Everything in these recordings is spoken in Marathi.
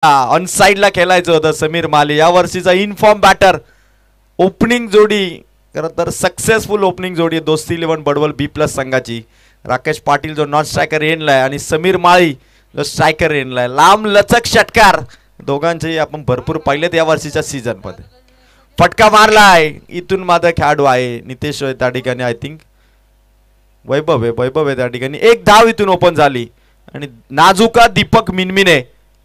ऑन साइडला खेळायचं होतं समीर माली, या वर्षीचा इनफॉर्म बॅटर. ओपनिंग जोडी खरं तर सक्सेसफुल ओपनिंग जोडी आहे दोस्ती 11 बडवल B+ संघाची. राकेश पाटील जो नॉन स्ट्रायकर येणलाय आणि समीर माळी जो स्ट्रायकर येणलाय. लांब लचक षटकार दोघांचेही आपण भरपूर पाहिलेत या वर्षीच्या सीझन मध्ये. फटका मारलाय इथून माझा खेळाडू आहे नितेश त्या ठिकाणी. आय थिंक वैभव आहे त्या ठिकाणी. एक धाव इथून ओपन झाली आणि नाजुका दीपक मिनमिने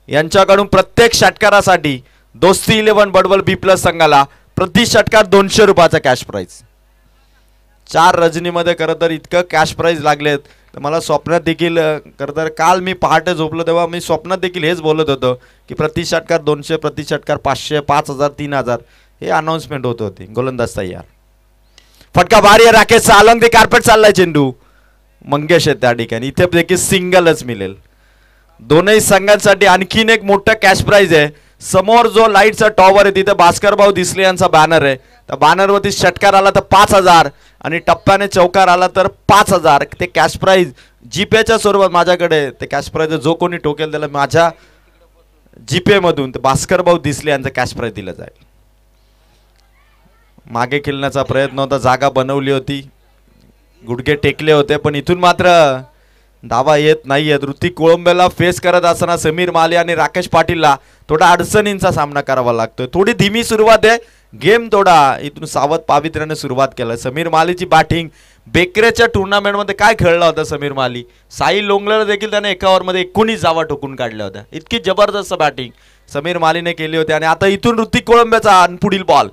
यांच्याकडून प्रत्येक षटकारासाठी दोस्ती 11 बडवल B+ संघाला प्रति षटकार 200 रुपयाचा कॅश प्राइज. 4 रजनीमध्ये खरं तर इतकं कॅश प्राइज लागलेत तर मला स्वप्नात देखील खरं तर काल मी पहाटे झोपलो तेव्हा मी स्वप्नात देखील हेच बोलत होतो की प्रति षटकार 200, प्रति षटकार 500, 5000, 3000 हे अनाउन्समेंट होत होती. गोलंदाज तयार. फटका भारी आहे राकेश अलंग ते कार्पेट चाललाय चेंडू. मंगेश आहे त्या ठिकाणी. इथे देखील सिंगलच मिळेल. दोनही संघांसाठी आणखीन एक मोठा कॅश प्राइज आहे. समोर जो लाईटचा टॉवर आहे तिथे भास्कर भाऊ दिसले यांचा बॅनर आहे. त्या बॅनरवरती षटकार आला तर 5000 आणि टप्प्याने चौकार आला तर 5000. ते कॅश प्राइज जीपेच्या स्वरूपात माझ्याकडे ते कॅश प्राइज जो कोणी ठोकेल त्याला माझ्या जीपे मधून ते भास्कर भाऊ दिसले यांचा कॅश प्राइज दिला जाईल. मागे खेळण्याचा प्रयत्न होता, जागा बनवली होती, गुडघे टेकले होते पण इथून मात्र धावा येत नाहीयेत. ऋतिक कोळंबेला फेस करत असताना समीर माली आणि राकेश पाटीलला थोडा अडचणींचा सामना करावा लागतोय. थोडी धीमी सुरुवात आहे. गेम थोडा इथून सावध पावित्र्याने सुरुवात केलं. समीर मालीची बॅटिंग बेकरेच्या टुर्नामेंटमध्ये काय खेळला होता समीर माली. साई लोंगलेला देखील त्याने एका ओव्हरमध्ये 19 धावा ठोकून काढल्या होत्या. इतकी जबरदस्त बॅटिंग समीर मालीने केली होती. आणि आता इथून ऋतिक कोळंबेचा पुढील बॉल.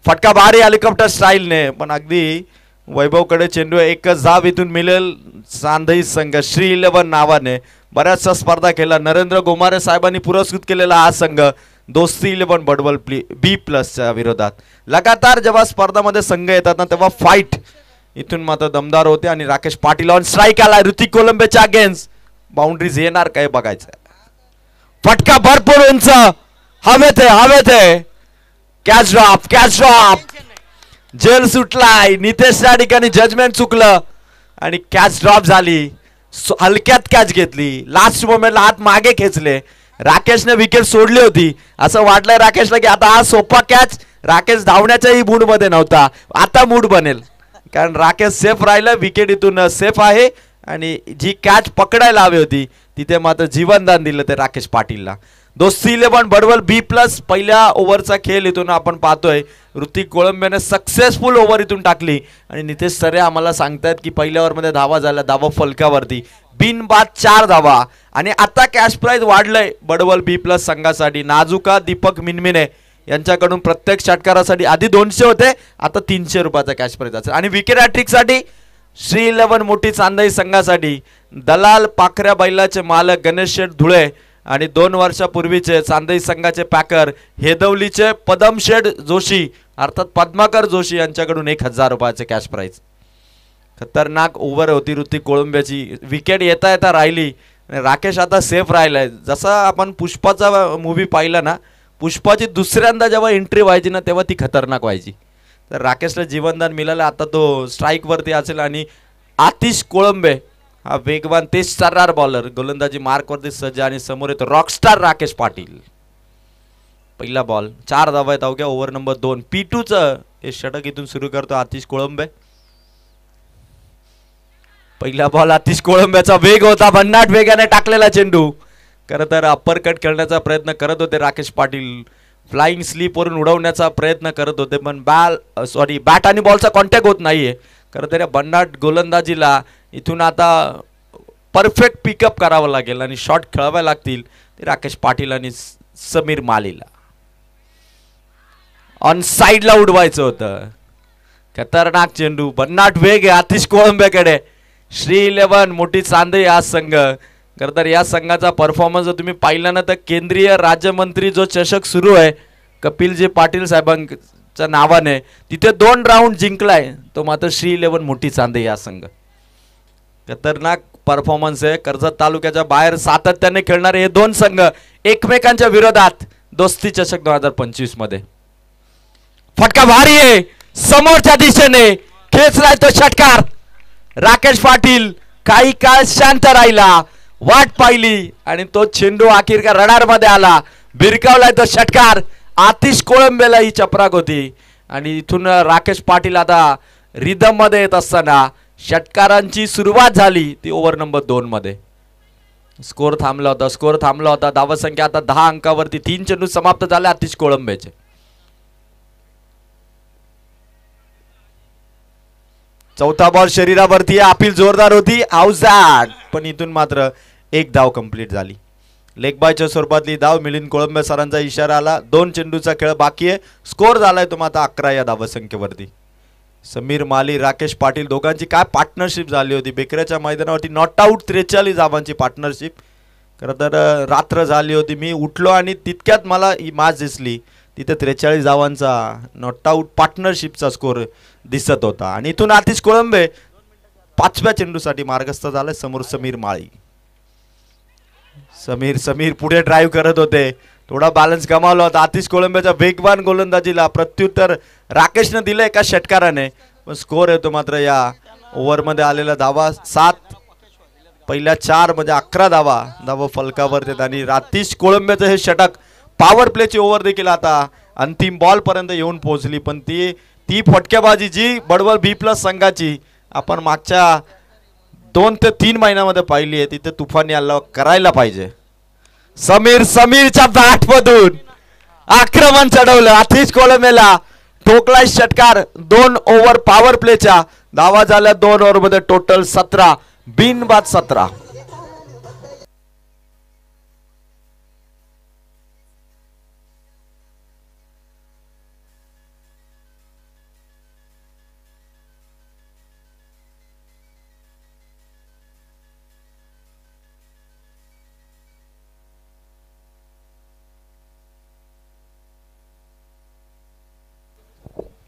फटका भारी हेलिकॉप्टर स्टाईलने पण अगदी वैभवकडे चेंडू. एकच धाव इथून मिळेल. सांधई संघ श्री 11 नावाने बऱ्याचशा स्पर्धा केला. नरेंद्र गोमारे साहेबांनी पुरस्कृत केलेला हा संघ दोस्ती 11 बडवल B+च्या विरोधात. लगातार जेव्हा स्पर्धामध्ये संघ येतात ना तेव्हा फाईट इथून मात्र दमदार होते. आणि राकेश पाटील ऑन स्ट्राईक आला ऋतिक कोलंबेच्या अगेन्स्ट. बाउंड्रीज येणार काय बघायचं. फटका भरपूर उंच हवेत आहे. कॅच ड्रॉप जेल सुटलाय. नितेश त्या ठिकाणी जजमेंट चुकलं आणि कॅच ड्रॉप झाली. हलक्यात कॅच घेतली. लास्ट मोमेंटला हात मागे खेचले. राकेशने विकेट सोडली होती. असं वाटलंय राकेशला की आता हा सोपा कॅच. राकेश धावण्याच्याही मूड मध्ये नव्हता. आता मूड बनेल कारण राकेश सेफ राहिला. विकेट इथून सेफ आहे आणि जी कॅच पकडायला हवी होती तिथे मात्र जीवनदान दिलं ते राकेश पाटीलला. दोस्ती 11 बडवल B+ पहिल्या ओव्हरचा खेळ इथून आपण पाहतोय. ऋतिक कोळंबेने सक्सेसफुल ओव्हर इथून टाकली आणि नितेश सरे आम्हाला सांगतायत की पहिल्या ओव्हरमध्ये धावा झाल्या. धावा फलकावरती बिनबाद 4 धावा. आणि आता कॅश प्राइज वाढलंय बडवल B+ संघासाठी. नाजुका दीपक मिनमिने यांच्याकडून प्रत्येक षटकारासाठी आधी 200 होते आता 300 रुपयाचा कॅश प्राइज असेल. आणि विकेट हॅट्रिकसाठी श्री 11 मोठी चांदई संघासाठी दलाल पाखऱ्या बैलाचे मालक गणेश शेठ धुळे आणि 2 वर्षापूर्वीचे चांदई संघाचे पॅकर हेदवलीचे पदमशेठ जोशी अर्थात पद्माकर जोशी यांच्याकडून 1000 रुपयाचे कॅश प्राइज. खतरनाक ओव्हर होती ऋतिक कोळंबेची. विकेट येता येता राहिली. राकेश आता सेफ राहिलाय. जसा आपण पुष्पाचा मूवी पाहिला ना, पुष्पाची दुसऱ्यांदा जेव्हा एंट्री व्हायची ना तेव्हा ती खतरनाक व्हायची. तर राकेशला जीवनदान मिळालं. आता तो स्ट्राईक वरती असेल. आणि आतिश कोळंबे हा वेगवान तेज चार्रार बॉलर गोलंदाजी मार्कवरती सज्ज आणि समोर येतो रॉकस्टार राकेश पाटील. पहिला बॉल 4 धावा आहेत अवघ्या ओव्हर नंबर 2. P2चं हे षटक इथून सुरू करतो आतिश कोळंबे. पहिला बॉल आतिश कोळंब्याचा वेग होता. भन्नाट वेगाने टाकलेला चेंडू. खरं तर अप्पर कट खेळण्याचा प्रयत्न करत होते राकेश पाटील. फ्लाइंग स्लीप वरून उडवण्याचा प्रयत्न करत होते पण बॅट आणि बॉलचा कॉन्टॅक्ट होत नाहीये. खरं तर भन्नाट गोलंदाजीला इथून आता परफेक्ट पिकअप करावं लागेल आणि शॉट खेळावे लागतील ते राकेश पाटील आणि समीर मालीला. ऑन साइडला उडवायचं होतं. खतरनाक चेंडू. भन्नाट वेग आहे आतिश कोळंबेकडे. श्री 11 मोठी चांदई हा संघ. खरं तर या संघाचा परफॉर्मन्स जर तुम्ही पाहिला ना तर केंद्रीय राज्यमंत्री जो चषक सुरू आहे कपिलजी पाटील साहेबांच्या नावाने तिथे 2 राऊंड जिंकलाय तो मात्र श्री 11 मोठी चांदई हा संघ. खतरनाक परफॉर्मन्स आहे. कर्जत तालुक्याच्या बाहेर सातत्याने खेळणारे हे 2 संघ एकमेकांच्या विरोधात दोस्ती चषक 2025 मध्ये. फटका भारी आहे. समोरच्या दिशेने खेचलाय तो षटकार. राकेश पाटील काही काळ शांत राहिला. वाट पाहिली आणि तो चेंडू अखेरकार रडार मध्ये आला, भिरकावलाय तो षटकार. आतिश कोळंबेला ही चपराक होती आणि इथून राकेश पाटील आता रिदम मध्ये येत असताना षटकारांची सुरुवात झाली ती ओव्हर नंबर 2 मध्ये. स्कोर थांबला होता. धावसंख्या आता 10 अंकावरती. 3 चेंडू समाप्त झाले आतिश कोळंबेचे. चौथा बॉल शरीरावरती, अपील जोरदार होती, आउटसाइड. पण इथून मात्र एक धाव कंप्लीट झाली. लेग बायच्या स्वरूपातली धाव. मिलिंद कोळंबे सरांचा इशारा आला. 2 चेंडूचा खेळ बाकी आहे. स्कोर झालाय तो मात्र 11 या धावसंख्येवरती. समीर माली, राकेश पाटील दोघांची काय पार्टनरशिप झाली होती बेकऱ्याच्या मैदानावरती. नॉट आउट 43 धावांची पार्टनरशिप. खरं तर रात्र झाली होती, मी उठलो आणि तितक्यात मला ही मॅच दिसली. तिथे 43 धावांचा नॉट आउट पार्टनरशिपचा स्कोर दिसत होता. आणि इथून आतिश कोळंबे 5व्या चेंडूसाठी मार्गस्थ झाले. समोर समीर माळी. समीर पुढे ड्राईव्ह करत होते, थोडा बॅलन्स गमावला होता. आतिश कोळंबेच्या वेगवान गोलंदाजीला प्रत्युत्तर राकेशने दिलं एका षटकाराने. पण स्कोर येतो मात्र या ओव्हरमध्ये आलेला धावा 7. पहिल्या 4 म्हणजे 11 धावा फलकावर देत. आणि आतिश कोळंबेचं हे षटक पॉवर प्लेची ओव्हर देखील आता अंतिम बॉल पर्यंत येऊन पोहोचली. पण ती फटकेबाजी जी बडवल B+ संघाची आपण मागच्या 2 ते 3 महिन्यामध्ये पाहिली आहे, तिथे तुफानी हल्ला करायला पाहिजे. समीरच्या बॅट मधून आक्रमण चढवलं. आतिश कोळंबेला ठोकलाय षटकार. 2 ओव्हर पॉवर प्लेच्या. धावा झाल्या 2 ओव्हर मध्ये टोटल 17, बिनबाद 17.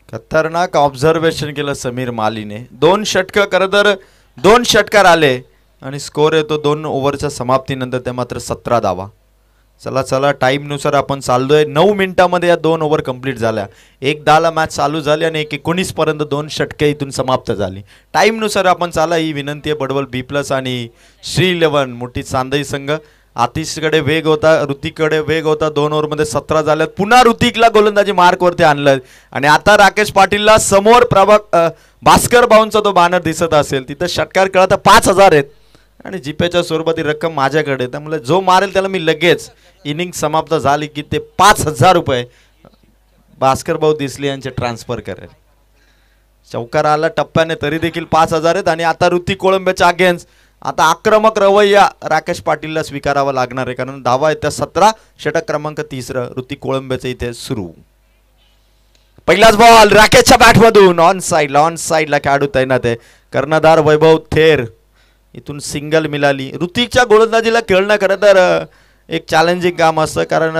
खतरनाक ऑब्झर्वेशन केलं समीर मालीने. 2 षटक खरं तर 2 षटकार आले आणि स्कोर येतो 2 ओव्हरच्या समाप्तीनंतर ते मात्र 17 धावा. चला टाईमनुसार आपण चाललोय. 9 मिनिटांमध्ये या 2 ओव्हर कंप्लीट झाल्या. 1:10 मॅच चालू झाली आणि 1:19 पर्यंत 2 षटके इथून समाप्त झाली. टाईमनुसार आपण चाला ही विनंती आहे. बडवल B+ आणि श्री 11 मोठी चांदई संघ. आतिशकडे वेग होता, ऋतिककडे वेग होता. 2 ओव्हरमध्ये 17 झाल्यात. पुन्हा ऋतिकला गोलंदाजी मार्कवरती आणलं आणि आता राकेश पाटीलला समोर भास्कर भाऊंचा तो बॅनर दिसत असेल तिथं षटकार कळत 5,000 आहेत आणि जीपेच्या स्वरूपात रक्कम माझ्याकडे. त्यामुळे जो मारेल त्याला मी लगेच इनिंग समाप्त झाली की ते 5,000 रुपये भास्कर भाऊ दिसले यांचे ट्रान्सफर करेल. चौकार आला टप्प्याने तरी देखील 5,000 आहेत. आणि आता ऋतिक कोळंबेच्या अगेन्स्ट आता आक्रमक रवैया राकेश पाटीलला स्वीकारावा लागणार आहे, कारण धावा येत्या 17. षटक क्रमांक 3 ऋतिक कोळंबेचे इथे सुरू. पहिलाच बॉल राकेशच्या बॅटमधून ऑन साईडला खेळाडू तैनात आहे. कर्णधार वैभव थेर. इथून सिंगल मिळाली. ऋतिकच्या गोलंदाजीला खेळणं खरं तर एक चॅलेंजिंग काम असतं, कारण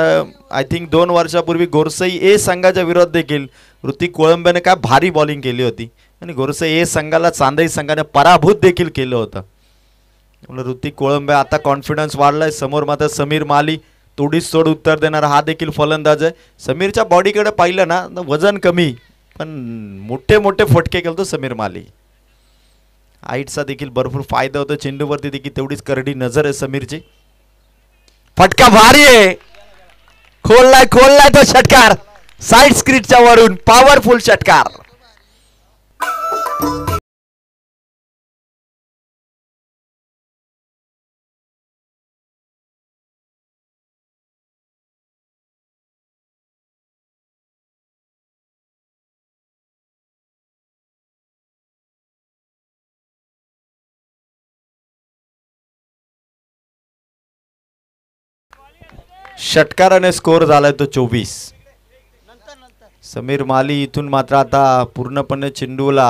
आय थिंक 2 वर्षापूर्वी गोरसई ए संघाच्या विरोधात देखील ऋतिक कोळंबेने काय भारी बॉलिंग केली होती आणि गोरसई ए संघाला चांदई संघाने पराभूत देखील केलं होतं. ऋतिक कोळंबे आता कॉन्फिडन्स वाढलाय. समोर मात्र समीर माली तोडीस तोड उत्तर देणारा हा देखील फलंदाज आहे. समीरच्या बॉडीकडे पाहिलं ना, वजन कमी पण मोठे फटके खेळतो समीर माली. हाईटचा देखील भरपूर फायदा होतो. चेंडूवरती देखील तेवढीच करडी नजर आहे समीरची. फटका भारी आहे. खोललाय तो षटकार साइड स्क्रीनच्या वरून. पॉवरफुल षटकार. षटकाराने स्कोर झालाय तो 24. समीर माली इथून मात्र आता पूर्णपणे चेंडूला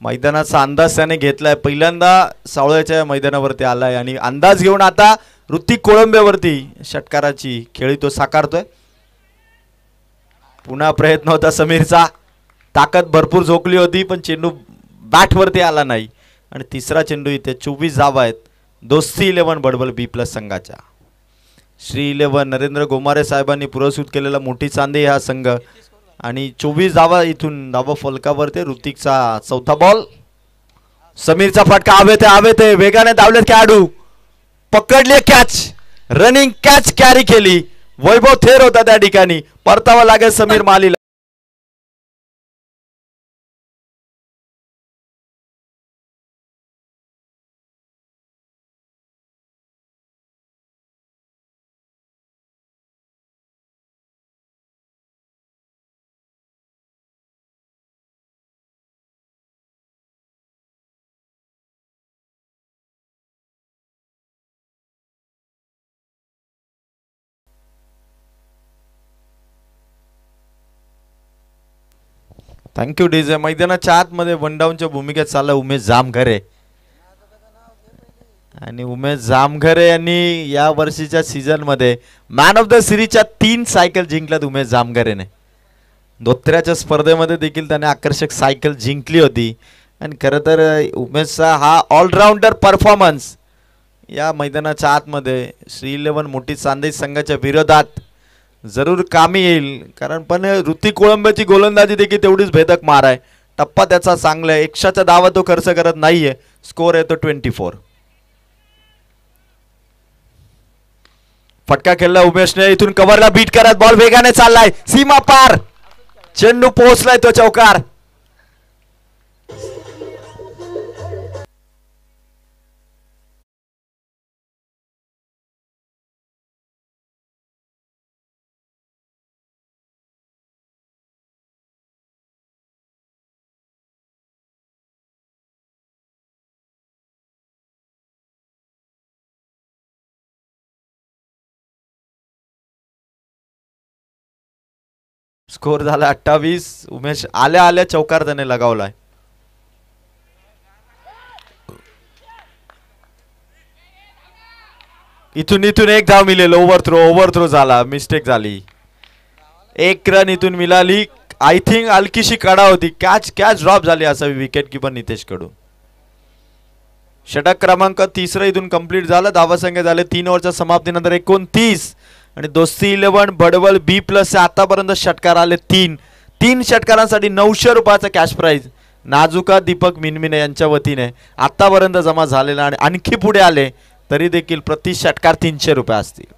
मैदानाचा अंदाज त्याने घेतलाय. पहिल्यांदा सावळ्याच्या मैदानावरती आलाय आणि अंदाज घेऊन आता ऋतिक कोळंबेवरती षटकाराची खेळी तो साकारतोय. पुन्हा प्रयत्न होता समीरचा. ताकद भरपूर झोकली होती पण चेंडू बॅटवरती आला नाही. आणि 3रा चेंडू इथे 24 धावा आहेत दोस्ती 11 बडवल B+ संघाच्या. श्री 11 नरेंद्र गोमारे साहेबांनी पुरस्कृत केलेला मोठी चांदी हा संघ. आणि 24 धावा इथून धावा फलकावरती. ऋतिकचा 4था बॉल. समीरचा फटका हवेत वेगाने धावलेत खेळाडू. पकडली कॅच, रनिंग कॅच कॅरी केली. वैभव थेर होता त्या ठिकाणी. परतावा लागेल समीर मालीला. Thank you DJ. मैदानाच्या आतमध्ये वन डाऊनच्या भूमिकेत चालला उमेश जामघरे. आणि उमेश जामघरे यांनी या वर्षीच्या सीझन मध्ये मॅन ऑफ द सिरीजच्या 3 सायकल जिंकल्यात उमेश जामघरेने. धोत्र्याच्या स्पर्धेमध्ये देखील त्याने आकर्षक सायकल जिंकली होती. आणि खरं तर उमेशचा हा ऑलराऊंडर परफॉर्मन्स या मैदानाच्या आतमध्ये श्री 11 मोठी चांदेज संघाच्या विरोधात जरूर कामी येईल. कारण पण ऋतिक कोळंबेची गोलंदाजी देखील तेवढीच भेदक मार आहे. टप्पा त्याचा चांगला आहे. 100च्या धावा तो खर्च करत नाहीये. स्कोर आहे तो 24. फटका खेळला उमेशने. इथून कव्हरला बीट करत बॉल वेगाने चाललाय. सीमा पार चेंडू पोहोचलाय तो चौकार. स्कोर झाला 28. उमेश आल्या आल्या चौकार त्याने लगावलाय. इथून एक धाव मिळेल. ओव्हरथ्रो झाला. मिस्टेक झाली. 1 रन इथून मिळाली. आय थिंक हलकीशी कडा होती. कॅच ड्रॉप झाली असावी विकेट किपर नितेश कडू. षटक क्रमांक 3 इथून कंप्लीट झाला. धावासंख्या झाले 3 ओव्हरच्या समाप्तीनंतर 29. आणि दोस्ती 11 बडवल B+ आतापर्यंत षटकार आले 3 षटकारांसाठी 900 रुपयाचा कॅश प्राइज नाजुका दीपक मिनमिने यांच्या वतीने आतापर्यंत जमा झालेला. आणि आणखी पुढे आले तरी देखील प्रति षटकार 300 रुपये असतील.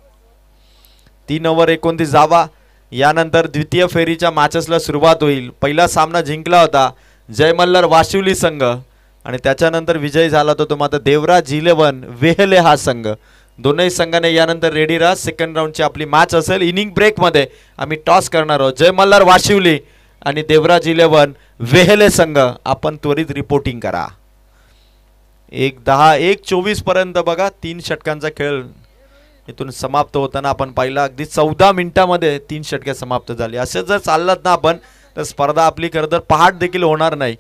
3 ओव्हर 29 धावा. यानंतर द्वितीय फेरीच्या मॅचेसला सुरुवात होईल. पहिला सामना जिंकला होता जय मल्हार वाशिवली संघ आणि त्याच्यानंतर विजय झाला तो मात्र देवराज 11 वेहले हा संघ. दोनही संघाने यानंतर रेडी राहा. सेकंड राऊंडची आपली मॅच असेल. इनिंग ब्रेक मध्ये आम्ही टॉस करणार आहोत. जय मल्हार वाशिवली आणि देवराज 11 वेहले संघ. आपण त्वरित रिपोर्टिंग करा. 1:10 1:24 पर्यंत बघा 3 षटकांचा खेळ इथून समाप्त होताना आपण पाहिला. अगदी 14 मिनिटांमध्ये 3 षटके समाप्त झाली. असे जर चाललात ना आपण तर स्पर्धा आपली खरं तर पहाट देखील होणार नाही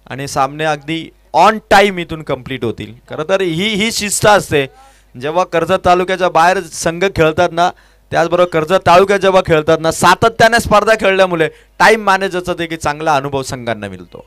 आणि सामने अगदी ऑन टाइम इथून कंप्लीट होतील. खरं तर ही शिस्त असते जेव्हा कर्जत तालुक्याच्या बाहेर संघ खेळतात ना. त्याचबरोबर कर्जत तालुक्यात जेव्हा खेळतात ना सातत्याने स्पर्धा खेळल्यामुळे टाइम मॅनेजरचा देखील चांगला अनुभव संघांना मिळतो.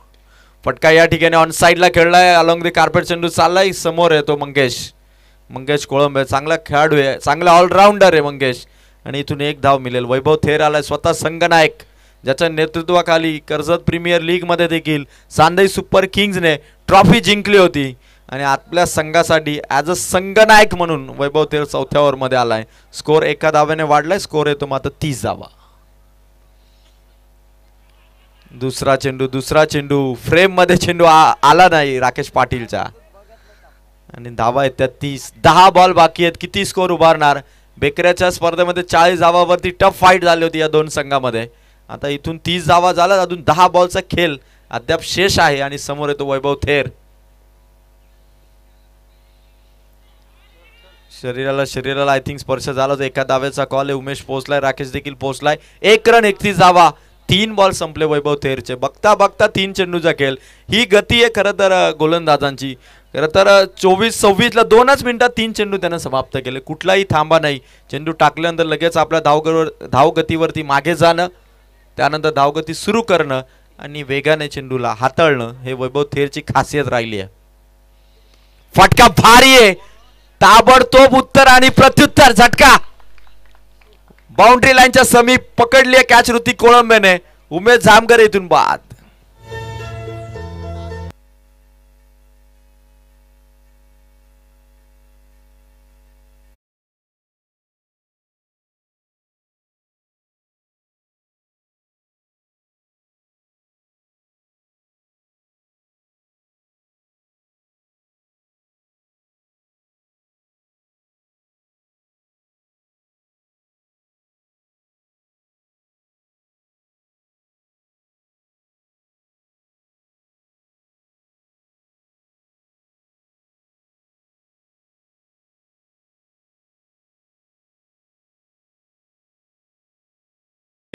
फटका या ठिकाणी ऑन साइडला खेळलाय. अलॉंग द कार्पेट चेंडू चाललाय. समोर येतो मंगेश कोळंबे. चांगला खेळाडू आहे. चांगला ऑलराऊंडर आहे मंगेश. आणि इथून 1 धाव मिळेल. वैभव थेर आलाय. स्वतः संघनायक ज्याच्या नेतृत्वाखाली कर्जत प्रीमियर लीग मध्ये देखील सांदई सुपर किंग्सने ट्रॉफी जिंकली होती. आणि आपल्या संघासाठी ॲज अ संघनायक म्हणून वैभव थेर 4थ्या ओव्हरमध्ये आलाय. स्कोर 1 धाव्याने वाढलाय. स्कोर येतो मात्र 30 धावा. दुसरा चेंडू फ्रेम मध्ये चेंडू आला नाही राकेश पाटीलचा आणि धावा येतात 30. 10 बॉल बाकी आहेत. किती स्कोर उभारणार. बेकऱ्याच्या स्पर्धेमध्ये 40 धावावरती टफ फाईट झाली होती या दोन संघामध्ये. आता इथून 30 धावा झाला. अजून 10 बॉलचा खेळ अद्याप शेष आहे आणि समोर येतो वैभव थेर. शरीराला आय थिंक स्पर्श झाला. 1 धाव्याचा कॉल आहे. उमेश पोहोचलाय. राकेश देखील पोहोचलाय. 1 रन 31 धावा. 3 बॉल संपले वैभव थेरचे. बघता 3 चेंडूचा खेळ. ही गती आहे खरं तर गोलंदाजांची. खरं तर 24-26 ला 2च मिनिटात 3 चेंडू त्यानं समाप्त केले. कुठलाही थांबा नाही. चेंडू टाकल्यानंतर लगेच आपल्या धावगतीवरती मागे जाणं, त्यानंतर धावगती सुरू करणं आणि वेगाने चेंडूला हाताळणं हे वैभव थेरची खासियत राहिली आहे. फटका भारी आहे. ताबडतोब उत्तर आणि प्रत्युत्तर झटका. बाउंड्री लाईनच्या समीप पकडली कॅच ऋतिक कोळंबेने. उमेश जामघरे इथून बाद.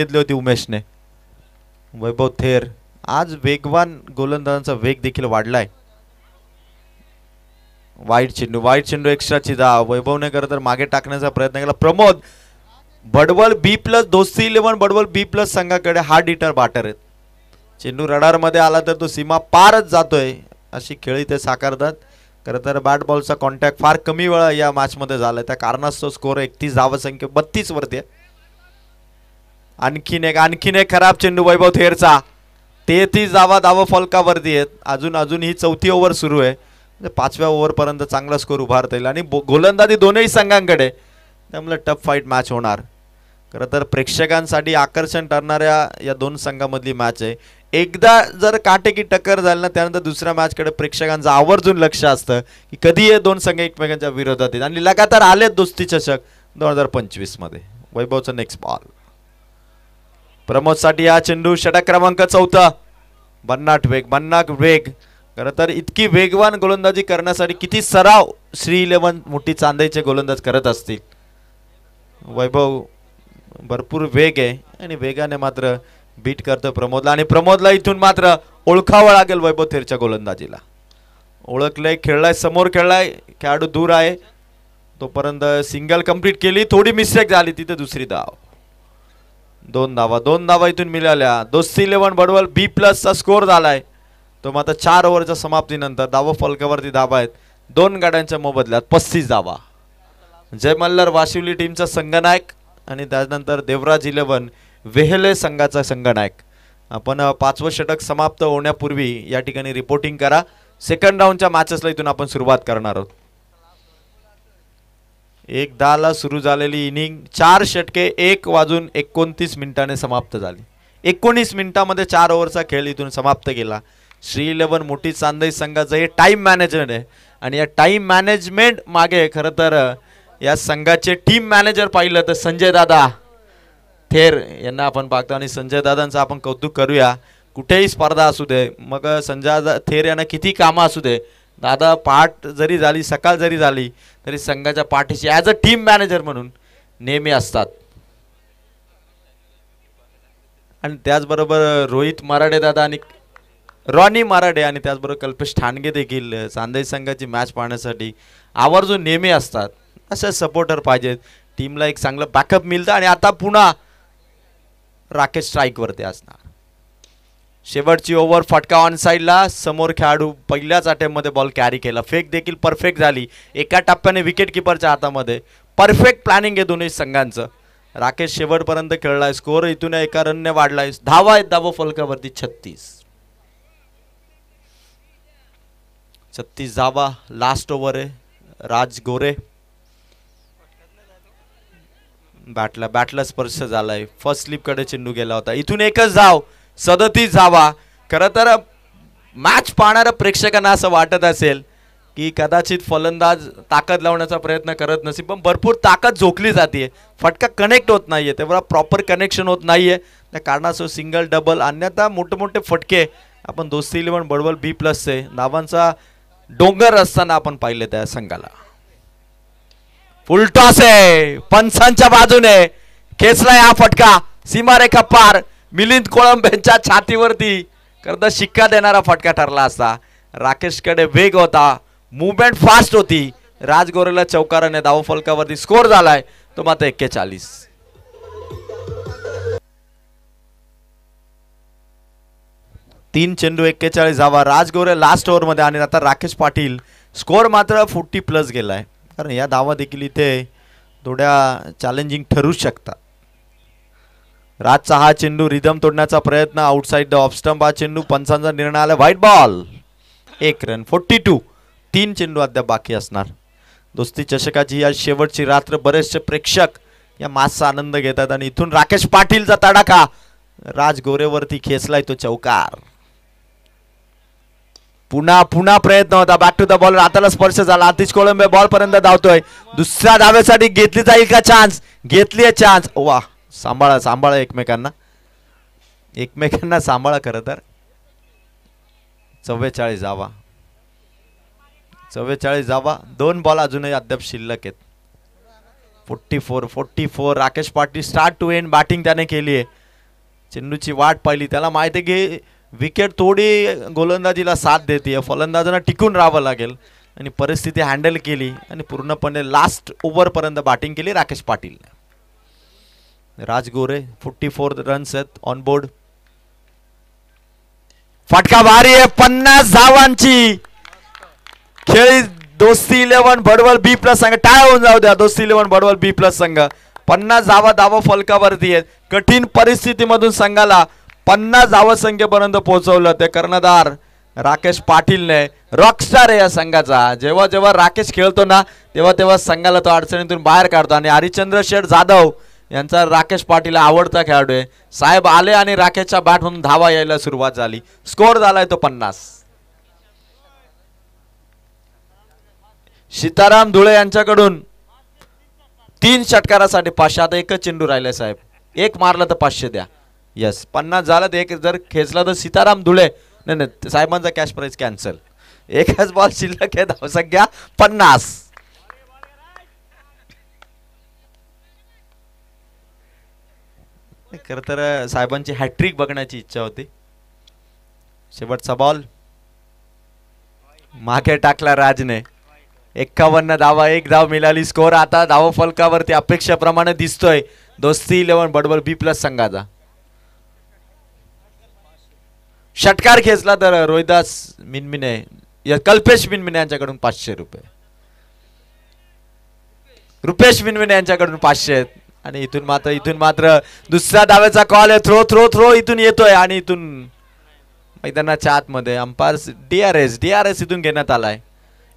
घेतली होती उमेशने. वैभव थेर आज वेगवान गोलंदाजांचा वेग देखील वाढलाय. वाईट चेंडू एक्स्ट्राची धाव. वैभवने खरं तर मागे टाकण्याचा प्रयत्न केला. प्रमोद बडवल B+ दोस्ती 11 बडवल B+ संघाकडे हार्ड हिटर बॅटर आहेत. चेंडू रडार मध्ये आला तर तो सीमा पारच जातोय अशी खेळी ते साकारतात. खरं तर बॅट बॉलचा कॉन्टॅक्ट फार कमी वेळा या मॅच मध्ये झालाय. त्या कारणास्तव स्कोर 31 धावसंख्या 32 वरती आहे. आणखीन एक खराब चेंडू वैभव थेरचा. 33 धावा फलकावरती आहेत. अजून ही चौथी ओव्हर सुरू आहे. 5व्या ओव्हर पर्यंत चांगला स्कोर उभारता येईल आणि गोलंदाजी दोनही संघांकडे, त्यामुळे टफ फाईट मॅच होणार. खरं तर प्रेक्षकांसाठी आकर्षण ठरणाऱ्या या दोन संघांमधली मॅच आहे. एकदा जर काटेकी टक्कर झाली ना त्यानंतर दुसऱ्या मॅचकडे प्रेक्षकांचं आवर्जून लक्ष असतं की कधी हे दोन संघ एकमेकांच्या विरोधात आहेत. आणि लगातार आलेत दोस्ती चषक 2025 मध्ये. वैभवचा नेक्स्ट बॉल. प्रमोदसाठी हा चेंडू. षटक क्रमांक 4. भन्नाट वेग. खरं तर इतकी वेगवान गोलंदाजी करण्यासाठी किती सराव श्री 11 मोठी चांदेचे गोलंदाज करत असतील. वैभव भरपूर वेग आहे आणि वेगाने मात्र बीट करतो प्रमोदला. आणि प्रमोदला इथून मात्र ओळखावं लागेल वैभव थेरच्या गोलंदाजीला. ओळखलंय, खेळलाय, समोर खेळलाय, खेळाडू दूर आहे तोपर्यंत सिंगल कंप्लीट केली. थोडी मिस्टेक झाली तिथे दुसरी धाव. 2 धावा इथून मिळाल्या. दोस्ती 11 बडवल B+ चा स्कोर झालाय तो मात्र 4 ओव्हरच्या समाप्तीनंतर. धावा फलकावरती धावा आहेत 2 गाड्यांच्या मोबदल्यात 35 धावा. जय मल्हार वाशिवली टीमचा संघनायक आणि त्यानंतर देवराज 11 वेहले संघाचा संघनायक. आपण 5वं षटक समाप्त होण्यापूर्वी या ठिकाणी रिपोर्टिंग करा. सेकंड राऊंडच्या मॅचेसला इथून आपण सुरुवात करणार आहोत. 1:10 ला सुरू झालेली इनिंग 4 षटके 1:29 मिनिटाने समाप्त झाली. 19 मिनिटांमध्ये 4 ओव्हरचा खेळ इथून समाप्त केला. श्री 11 मोठी चांदई संघाचं हे टाइम मॅनेजमेंट आहे आणि या टाइम मॅनेजमेंट मागे खरं तर या संघाचे टीम मॅनेजर पाहिलं तर संजय दादा थेर यांना आपण पाहतो. आणि संजय दादांचं आपण कौतुक करूया. कुठेही स्पर्धा असू दे, मग संजय थेर यांना किती कामं असू दे, दादा पहाट जरी झाली, सकाळ जरी झाली तरी संघाच्या पाठीशी ॲज अ टीम मॅनेजर म्हणून नेहमी असतात. आणि त्याचबरोबर रोहित मराठे दादा आणि रॉनी मराठे आणि त्याचबरोबर कल्पेश ठाणगे देखील चांदई संघाची मॅच पाहण्यासाठी आवर्जून नेहमी असतात. असे सपोर्टर पाहिजेत. टीमला एक चांगलं बॅकअप मिळतं. आणि आता पुन्हा राकेश स्ट्राईकवरती असणार. शेवटची ओव्हर फटका ऑन साईडला. समोर खेळाडू पहिल्याच अटेम्पमध्ये बॉल कॅरी केला. फेक देखील परफेक्ट झाली. एका टप्प्याने विकेट किपरच्या हातामध्ये. परफेक्ट प्लॅनिंग आहे दोन्ही संघांचं. राकेश शेवटपर्यंत खेळलाय. स्कोर इथून एका रनने वाढलाय. धावा आहेत धावा फलकावरती 36 धावा. लास्ट ओव्हर आहे. राज गोरे बॅटला स्पर्श झालाय. फर्स्ट स्लिप कडे चेंडू गेला होता. इथून एकच धाव. 37 धावा. खरं तर मॅच पाहणाऱ्या प्रेक्षकांना असं वाटत असेल की कदाचित फलंदाज ताकद लावण्याचा प्रयत्न करत नसेल, पण भरपूर ताकद झोकली जाते. फटका कनेक्ट होत नाहीये, तेव्हा प्रॉपर कनेक्शन होत नाहीये. त्या कारणासह सिंगल डबल अन्यथा मोठे फटके आपण दोस्ती 11 बडवल B+ चे धावांचा डोंगर असताना आपण पाहिले त्या संघाला. फुल टॉस आहे पंचांच्या बाजूने. खेचलाय हा फटका सीमारेखा पार. मिलिंद कोळंबेंच्या छातीवरती करता शिक्का देणारा फटका ठरला असता. राकेशकडे वेग होता, मूवमेंट फास्ट होती. राजगोरेला चौकाराने धाव फलकावरती स्कोर झालाय तो मात्र 41. 3 चेंडू 41 धावा. राजगोरे लास्ट ओव्हर मध्ये. आणि आता राकेश पाटील. स्कोर मात्र 40+ गेलाय. कारण या धावा देखील इथे थोड्या चॅलेंजिंग ठरू शकतात. राजचा हा चेंडू रिदम तोडण्याचा प्रयत्न. आउटसाइड द ऑफ स्टंप हा चेंडू. पंचांचा निर्णय आला. White ball. 1 रन. 42. 3 चेंडू अद्याप बाकी असणार. दोस्ती चषकाची या शेवटची रात्र. बरेचसे प्रेक्षक या मॅचचा आनंद घेतात. आणि इथून राकेश पाटीलचा तडाखा. राज गोरेवरती खेचलाय तो चौकार. पुन्हा प्रयत्न होता. Back to the ball. हाताला स्पर्श झाला. आतिश कोळंबे बॉल पर्यंत धावतोय. दुसऱ्या धावेसाठी घेतली जाईल का चान्स? घेतली आहे चान्स. वा, सांभाळा एकमेकांना सांभाळा. खरं तर 44 धावा. 44 धावा. 2 बॉल अजूनही अद्याप शिल्लक आहेत. 44. Rakesh Patil start to end batting त्याने केली आहे. चेंडूची वाट पाहिली, त्याला माहिती आहे की विकेट थोडी गोलंदाजीला साथ देते, फलंदाजांना टिकून राहावं लागेल आणि परिस्थिती हँडल केली आणि पूर्णपणे लास्ट ओव्हरपर्यंत बॅटिंग केली राकेश पाटील. राज गोरे 44 रन्स आहेत ऑन बोर्ड. फटका भारी आहे, 50 धावांची खेळी दोस्ती 11 भडवल बी प्लस संघ. टाय होऊन जाऊ द्या, दोस्ती 11 भडवल बी प्लस संघ 50 धावा फलकावरती आहेत. कठीण परिस्थितीमधून संघाला 50 धावा संख्येपर्यंत पोहोचवलं ते कर्णधार राकेश पाटीलने. रॉकस्टार आहे या संघाचा. जेव्हा जेव्हा राकेश खेळतो ना तेव्हा तेव्हा संघाला तो अडचणीतून बाहेर काढतो. आणि हरिश्चंद्र शेठ जाधव यांचा राकेश पाटील आवडता खेळाडू आहे. साहेब आले आणि राकेशच्या बॅट म्हणून धावा यायला सुरुवात झाली. स्कोर झालाय तो 50. सीताराम धुळे यांच्याकडून 3 षटकारासाठी 500. आता एकच चेंडू राहिले साहेब, एक मारला तर 500 द्या. यस 50 झालं. एक जर खेचला तर सीताराम धुळे नाही साहेबांचा कॅश प्राइस कॅन्सल. एकच बॉल शिल्लक आहे, धावसंख्या 50. खर तर साहेबांची हॅट्रिक बघण्याची इच्छा होती. शेवटचा बॉल मागे टाकला राजने. 51 धावा, 1 धाव मिळाली. स्कोर आता धाव फलकावरती अपेक्षेप्रमाणे दिसतोय दोस्ती 11 भडवल बी प्लस संघाचा. षटकार खेचला तर रोहिदास मिनमिने या कल्पेश मिनमिने यांच्याकडून 500 रुपये. रुपेश मिनमिने यांच्याकडून 500. आणि इथून मात्र दुसऱ्या धावेचा कॉल आहे. थ्रो इथून येतोय आणि इथून मैदानाच्या आतमध्ये अंपायर डीआरएस इथून घेण्यात आलाय.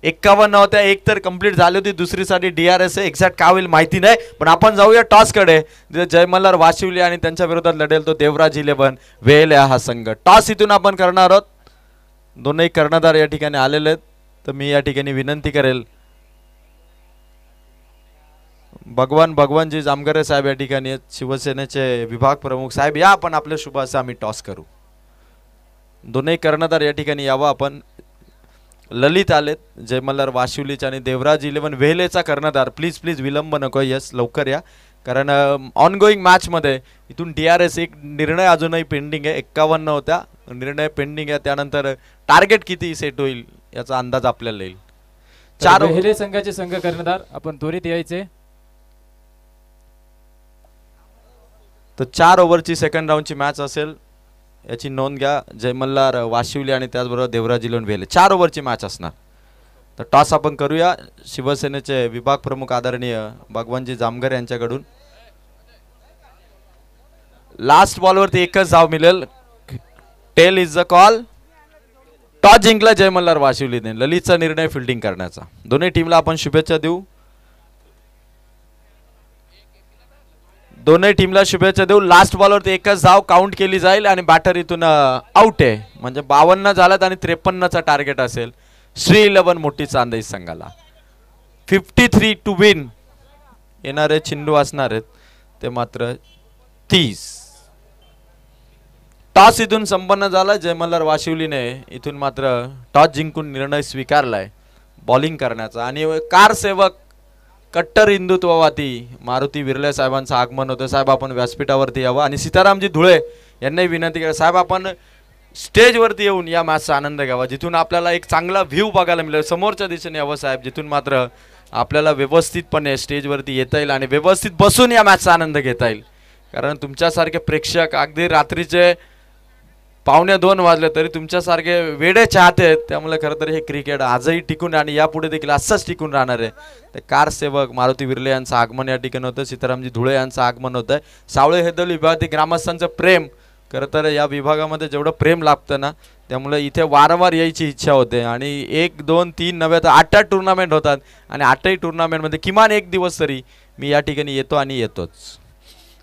51 होत्या, एक तर कंप्लीट झाली होती, दुसरीसाठी डीआरएस आहे. एक्झॅक्ट काय होईल माहिती नाही, पण आपण जाऊया टॉस कडे. जय मल्हार वाशिवली आणि त्यांच्या विरोधात लढेल तो देवराज 11 वेल हा संघ. टॉस इथून आपण करणार आहोत. दोनही कर्णधार या ठिकाणी आलेले आहेत. तर मी या ठिकाणी विनंती करेल भगवानजी जामगरे साहेब या ठिकाणी आहेत, शिवसेनेचे विभाग प्रमुख साहेब, या आपण आपल्या शुभ असं आम्ही टॉस करू. दोनही कर्णधार या ठिकाणी यावं आपण. ललित आलेत, जय मल्हार वाशिवलीचे आणि देवराज 11 वेहलेचा कर्णधार. प्लीज विलंब नको. यस लवकर या, कारण ऑनगोईंग मॅच मध्ये इथून डीआरएस एक निर्णय अजूनही पेंडिंग आहे. 51 होत्या, निर्णय पेंडिंग आहे. त्यानंतर टार्गेट किती सेट होईल याचा अंदाज आपल्याला येईल. 4 वेहले संघाचे संघ कर्णधार आपण त्वरित यायचे. तर 4 ओव्हरची सेकंड राऊंडची मॅच असेल याची नोंद घ्या. जय मल्हार वाशिवली आणि त्याचबरोबर देवराज 11 वेहले 4 ओव्हरची मॅच असणार. तर टॉस आपण करूया. शिवसेनेचे विभाग प्रमुख आदरणीय भगवानजी जामगर यांच्याकडून. लास्ट बॉलवरती एकच धाव मिळेल. Tail is the call. Toss जिंकला जय मल्हार वाशिवलीने. ललितचा निर्णय फिल्डिंग करण्याचा. दोन्ही टीमला आपण शुभेच्छा देऊ. लास्ट बॉलवरती एकच धाव काउंट केली जाईल आणि बॅटर इथून आउट आहे. म्हणजे 52 झालात आणि 53चा टार्गेट असेल श्री 11 मोठी चांदई संघाला. 53 टू विन. येणारे चेंडू असणार आहेत ते मात्र 30. टॉस इथून संपन्न झाला. जय मल्हार वाशिवलीने इथून मात्र टॉस जिंकून निर्णय स्वीकारलाय बॉलिंग करण्याचा. आणि कार सेवक कट्टर हिंदुत्ववादी मारुती विर्ले साहेबांचं आगमन होतं. साहेब आपण व्यासपीठावरती यावं. आणि सीतारामजी धुळे यांनाही विनंती करा साहेब आपण स्टेजवरती येऊन या मॅचचा आनंद घ्यावा, जिथून आपल्याला एक चांगला व्ह्यू बघायला मिळेल. समोरच्या दिशेने यावं साहेब, जिथून मात्र आपल्याला व्यवस्थितपणे स्टेजवरती येता येईल आणि व्यवस्थित बसून या मॅचचा आनंद घेता येईल. कारण तुमच्यासारखे प्रेक्षक अगदी रात्रीचे 1:45 वाजले तरी तुमच्यासारखे वेडे चाहते आहेत. त्यामुळे खरं तर हे क्रिकेट आजही टिकून आणि यापुढे देखील असंच टिकून राहणार आहे. ते कार सेवक मारुती विर्ले यांचं आगमन या ठिकाणी होतं. सीतारामजी धुळे यांचं आगमन होतं. सावळे हेदल विभागातील ग्रामस्थांचं प्रेम, खरं तर या विभागामध्ये जेवढं प्रेम लाभतं ना त्यामुळे इथे वारंवार यायची इच्छा होते. आणि 1 2 3 नव्हे तर 8 टुर्नामेंट होतात आणि 8ही टुर्नामेंटमध्ये किमान एक दिवस तरी मी या ठिकाणी येतो आणि येतोच.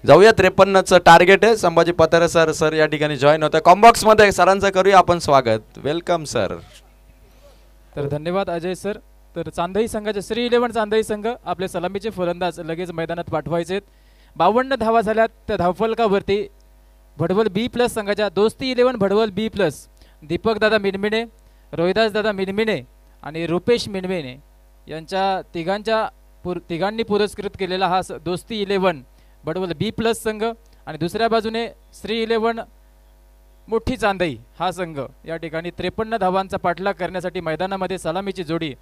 जाऊया 53चं टार्गेट आहे. संभाजी पतारे सर या ठिकाणी जॉईन होतं. कॉम्बॉक्स मध्ये सरांचं करूया आपण स्वागत. Welcome sir. तर धन्यवाद अजय सर. तर चांदई संघाचे श्री 11 चांदई संघ आपले सलामीचे फलंदाज लगेच मैदानात पाठवायचे. 52 धावा झाल्यात. त्या धावफलकावरती भडवल बी प्लस संघाच्या दोस्ती 11 भडवल बी प्लस दीपक दादा मिनमिने, रोहिदास दादा मिनमिने आणि रुपेश मिनमिने यांच्या तिघांनी पुरस्कृत केलेला हा दोस्ती 11 भडवल बी प्लस संघ आणि दुसऱ्या बाजूने श्री 11 मोठी चांदई हा संघ या ठिकाणी 53 धावांचा पाठलाग करण्यासाठी मैदानामध्ये सलामीची जोडी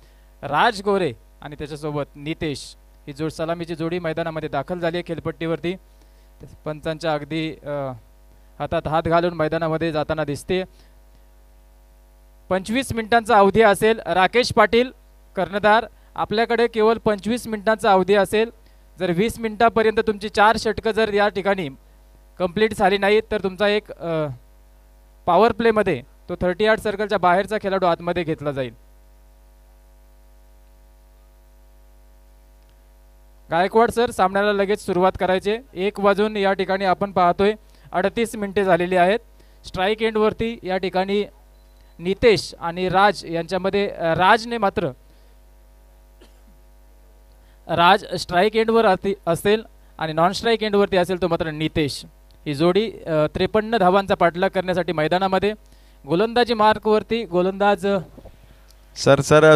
राज गोरे आणि त्याच्यासोबत नितेश ही सलामीची जोडी मैदानामध्ये दाखल झाली आहे खेळपट्टीवरती. पंचांच्या अगदी हातात हात घालून मैदानामध्ये जाताना दिसते. 25 मिनिटांचा अवधी असेल. राकेश पाटील कर्णधार, आपल्याकडे केवळ 25 मिनिटांचा अवधी असेल. जर 20 मिनिटापर्यंत तुमची 4 षटकं जर या ठिकाणी कंप्लीट झाली नाहीत तर तुमचा एक पॉवर प्लेमध्ये तो 38 सर्कलच्या बाहेरचा खेळाडू आतमध्ये घेतला जाईल. गायकवाड सर सामन्याला लगेच सुरुवात करायचे. 1 वाजून या ठिकाणी आपण पाहतोय 38 मिनिटे झालेली आहेत. स्ट्राईक एंडवरती या ठिकाणी नितेश आणि राज यांच्यामध्ये राजने मात्र राज स्ट्राईक एंडवर असेल आणि नॉन स्ट्राईक एंडवरती असेल तो मात्र नितेश. ही जोडी 53 धावांचा पाठलाग करण्यासाठी मैदानामध्ये. गोलंदाजी मार्कवरती गोलंदाज सर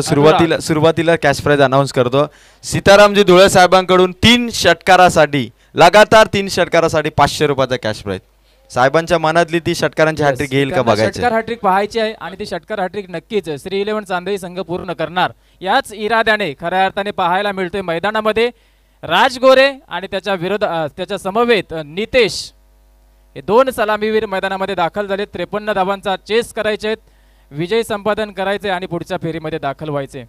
सुरुवातीला कॅश प्राइज अनाऊन्स करतो. सीतारामजी धुळे साहेबांकडून 3 षटकारासाठी लगातार 3 षटकारासाठी 500 रुपयाचा कॅश प्राइज. साहेबांच्या मनातली ती षटकारांची हॅट्रिक घेईल का बघायचं. षटकार हॅट्रिक पाहायची आहे आणि ती षटकार हॅट्रिक नक्कीच श्री 11 चांदई संघ पूर्ण करणार याच इराद्याने खऱ्या अर्थाने पाहायला मिळतोय मैदानामध्ये. राज गोरे आणि त्याच्या समवेत नितेश हे 2 सलामीवीर मैदानामध्ये दाखल झाले. 53 धावांचा चेस करायचे आहेत, विजय संपादन करायचे आणि पुढच्या फेरीमध्ये दाखल व्हायचे.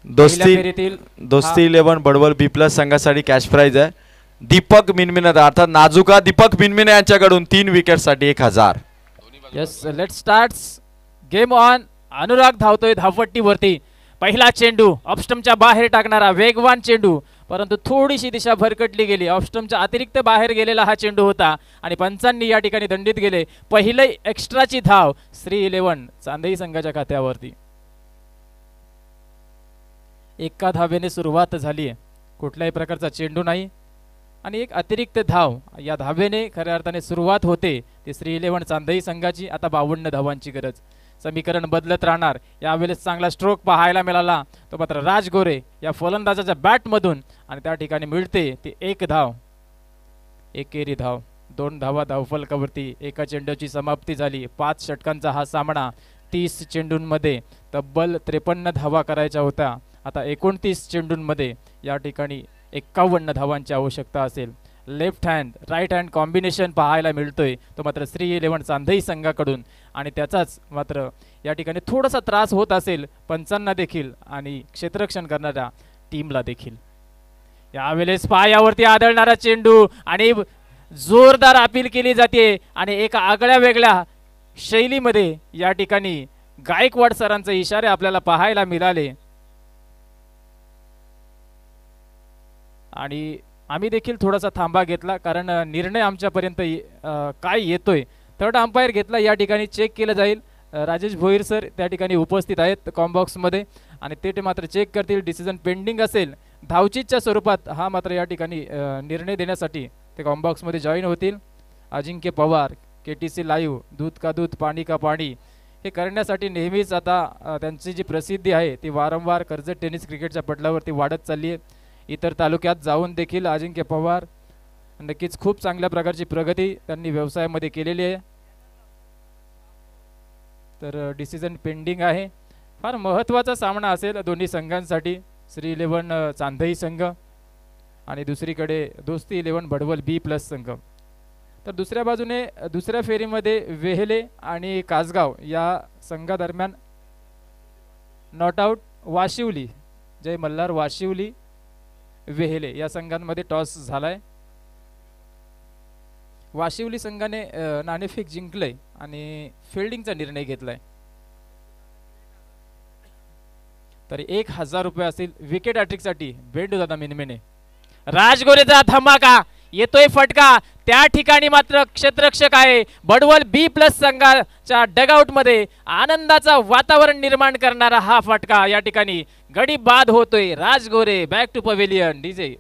दोस्ती 11 बडवल बी प्लस संघासाठी कॅश प्राइज आहे. दीपक मिनमिने अर्थात नाजुका दीपक मिनमिने यांच्याकडून 3 विकेटसाठी 1000. Yes, let start game on. Anurag धावतोय धावपट्टीवरती. पहिला चेंडू ऑफस्टमच्या बाहेर टाकणारा वेगवान चेंडू, परंतु थोडीशी दिशा भरकटली गेली. ऑफस्टमच्या अतिरिक्त बाहेर गेलेला हा चेंडू होता आणि पंचांनी या ठिकाणी दंडित गेले. पहिली एक्स्ट्राची धाव श्री 11 चांदई संघाच्या खात्यावरती. एका धावेने सुरुवात झाली आहे, कुठल्याही प्रकारचा चेंडू नाही आणि एक अतिरिक्त धाव. या धावेने खऱ्या अर्थाने सुरुवात होते ती श्री 11 चांदई संघाची. आता 52 धावांची गरज. समीकरण बदलत राहणार. यावेळेस चांगला स्ट्रोक पाहायला मिळाला तो मात्र राज गोरे या फलंदाजाच्या बॅटमधून आणि त्या ठिकाणी मिळते ती 1 धाव. एकेरी धाव. 2 धावा धावफलकावरती. एका चेंडूची समाप्ती झाली. 5 षटकांचा हा सामना. 30 चेंडूंमध्ये तब्बल 53 धावा करायच्या होत्या. आता 29 चेंडूंमध्ये या ठिकाणी 51 धावांची आवश्यकता असेल. Left hand right hand combination पाहायला मिळतोय तो मात्र श्री 11 चांदई संघाकडून आणि त्याचाच मात्र या ठिकाणी थोडासा त्रास होत असेल पंचांना देखील आणि क्षेत्ररक्षण करणाऱ्या टीमला देखील. यावेळेस पायावरती आदळणारा चेंडू आणि जोरदार अपील केली जाते आणि एका आगळ्या वेगळ्या शैलीमध्ये या ठिकाणी गायकवाड सरांचे इशारे आपल्याला पाहायला मिळाले आणि आम्ही देखील थोडासा थांबा घेतला कारण निर्णय आमच्यापर्यंत काय येतोय. थर्ड अंपायर घेतला. या ठिकाणी चेक केलं जाईल. राजेश भोईर सर त्या ठिकाणी उपस्थित आहेत कॉम्बॉक्समध्ये आणि ते मात्र चेक करतील. डिसिजन पेंडिंग असेल धावचीच्या स्वरूपात हा मात्र या ठिकाणी निर्णय देण्यासाठी ते कॉम्बॉक्समध्ये जॉईन होतील. अजिंक्य पवार KTC लाईव्ह दूध का दूध पाणी का पाणी हे करण्यासाठी नेहमीच आता त्यांची जी प्रसिद्धी आहे ती वारंवार कर्जत टेनिस क्रिकेटच्या पटलावरती वाढत चालली आहे. इतर तालुक्यात जाऊन देखील अजिंक्य पवार नक्कीच खूप चांगल्या प्रकारची प्रगती त्यांनी व्यवसायामध्ये केलेली आहे. तर डिसिजन पेंडिंग आहे. फार महत्त्वाचा सामना असेल दोन्ही संघांसाठी. श्री 11 चांदई संघ आणि दुसरीकडे दोस्ती 11 भडवल बी प्लस संघ. तर दुसऱ्या बाजूने दुसऱ्या फेरीमध्ये वेहेले आणि कासगाव या संघादरम्यान नॉट आउट वाशिवली जय मल्हार वाशिवली वेहेले या संघांमध्ये टॉस झालाय. वाशिवली संघाने नाणेफेक जिंकलंय आणि फिल्डिंगचा निर्णय घेतलाय. तर 1000 रुपये असतील विकेट हॅट्रिकसाठी बेंडू दादा मिनमेने. राजगोरेचा धमाका येतोय फटका. त्या ठिकाणी मात्र क्षेत्ररक्षक आहे बडवल बी प्लस संघाच्या डगआउट मध्ये आनंदाचा वातावरण निर्माण करणारा हा फटका या ठिकाणी गडी बाद होतोय. राजगोरे बॅक टू पवेलियन. डीजे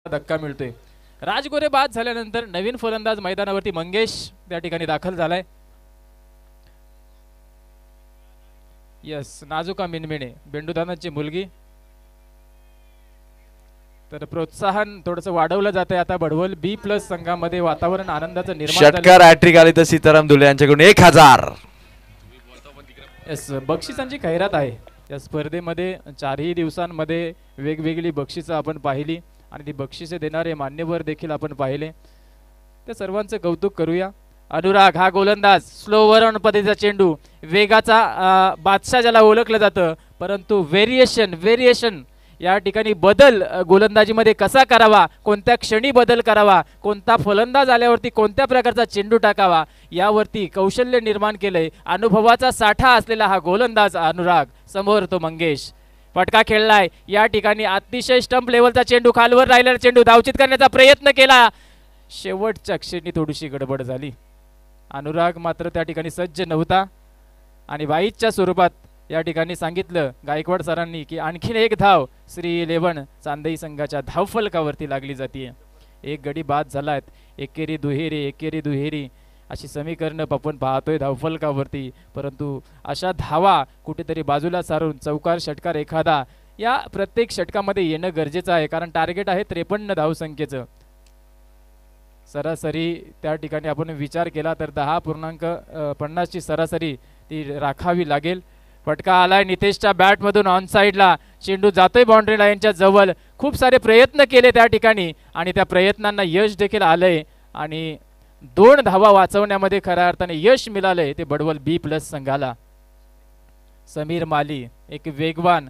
धक्का मिळतोय. राजगोरे बाद झाल्यानंतर नवीन फलंदाज मैदानावरती मंगेश त्या ठिकाणी दाखल झालाय. यस, नाजुका मिनमिने बेंडूदानाची मुलगी. तर प्रोत्साहन थोडस वाढवलं जातंय आता भडवल बी प्लस संघामध्ये. वातावरण आनंदाचं निर्माण झालं. षटकार हॅट्रिक आली तर सीताराम धुले यांच्याकडून 1000. यस, बक्षिसांची खैरात आहे या स्पर्धेमध्ये. 4ही दिवसांमध्ये वेगवेगळी बक्षिसं आपण पाहिली आणि ती बक्षिसे देणारे मान्यवर देखील आपण पाहिले. त्या सर्वांचं कौतुक करूया. अनुराग हा गोलंदाज, स्लोवर ऑन पद्धतीचा चेंडू, वेगाचा बादशाह ज्याला ओळखलं जातं, परंतु व्हेरिएशन या ठिकाणी बदल गोलंदाजीमध्ये कसा करावा, कोणत्या क्षणी बदल करावा, कोणता फलंदाज आल्यावरती कोणत्या प्रकारचा चेंडू टाकावा, यावरती कौशल्य निर्माण केलंय. अनुभवाचा साठा असलेला हा गोलंदाज अनुराग. समोर तो मंगेश, फटका खेळलाय या ठिकाणी. अतिशय स्टंप लेवलचा चेंडू, खालवर राहिलेला चेंडू, धावचित करण्याचा प्रयत्न केला. शेवटच्या क्षणी थोडीशी गडबड झाली. अनुराग मात्र त्या ठिकाणी सज्ज नव्हता आणि वाईटच्या स्वरूपात या ठिकाणी सांगितलं गायकवाड सरांनी की आणखीन एक धाव श्री 11 चांदई संघाच्या धावफलकावरती लागली जाते. एक गडी बाद झालात. एकेरी दुहेरी अशी समीकरणं आपण पाहतोय धावफलकावरती. परंतु अशा धावा कुठेतरी बाजूला सारून चौकार षटकार एखादा या प्रत्येक षटकामध्ये येणं गरजेचं आहे, कारण टार्गेट आहे 53 धावसंख्येचं. सरासरी त्या ठिकाणी आपण विचार केला तर 10.50 ची सरासरी ती राखावी लागेल. फटका आलाय नितेशच्या बॅटमधून ऑन साईडला. चेंडू जातोय बाउंड्री लाईनच्या जवळ. खूप सारे प्रयत्न केले त्या ठिकाणी आणि त्या प्रयत्नांना यश देखील आलंय आणि 2 धावा वाचवण्यामध्ये खऱ्या अर्थाने यश मिळालंय ते बडवल बी प्लस संघाला. समीर माली एक वेगवान,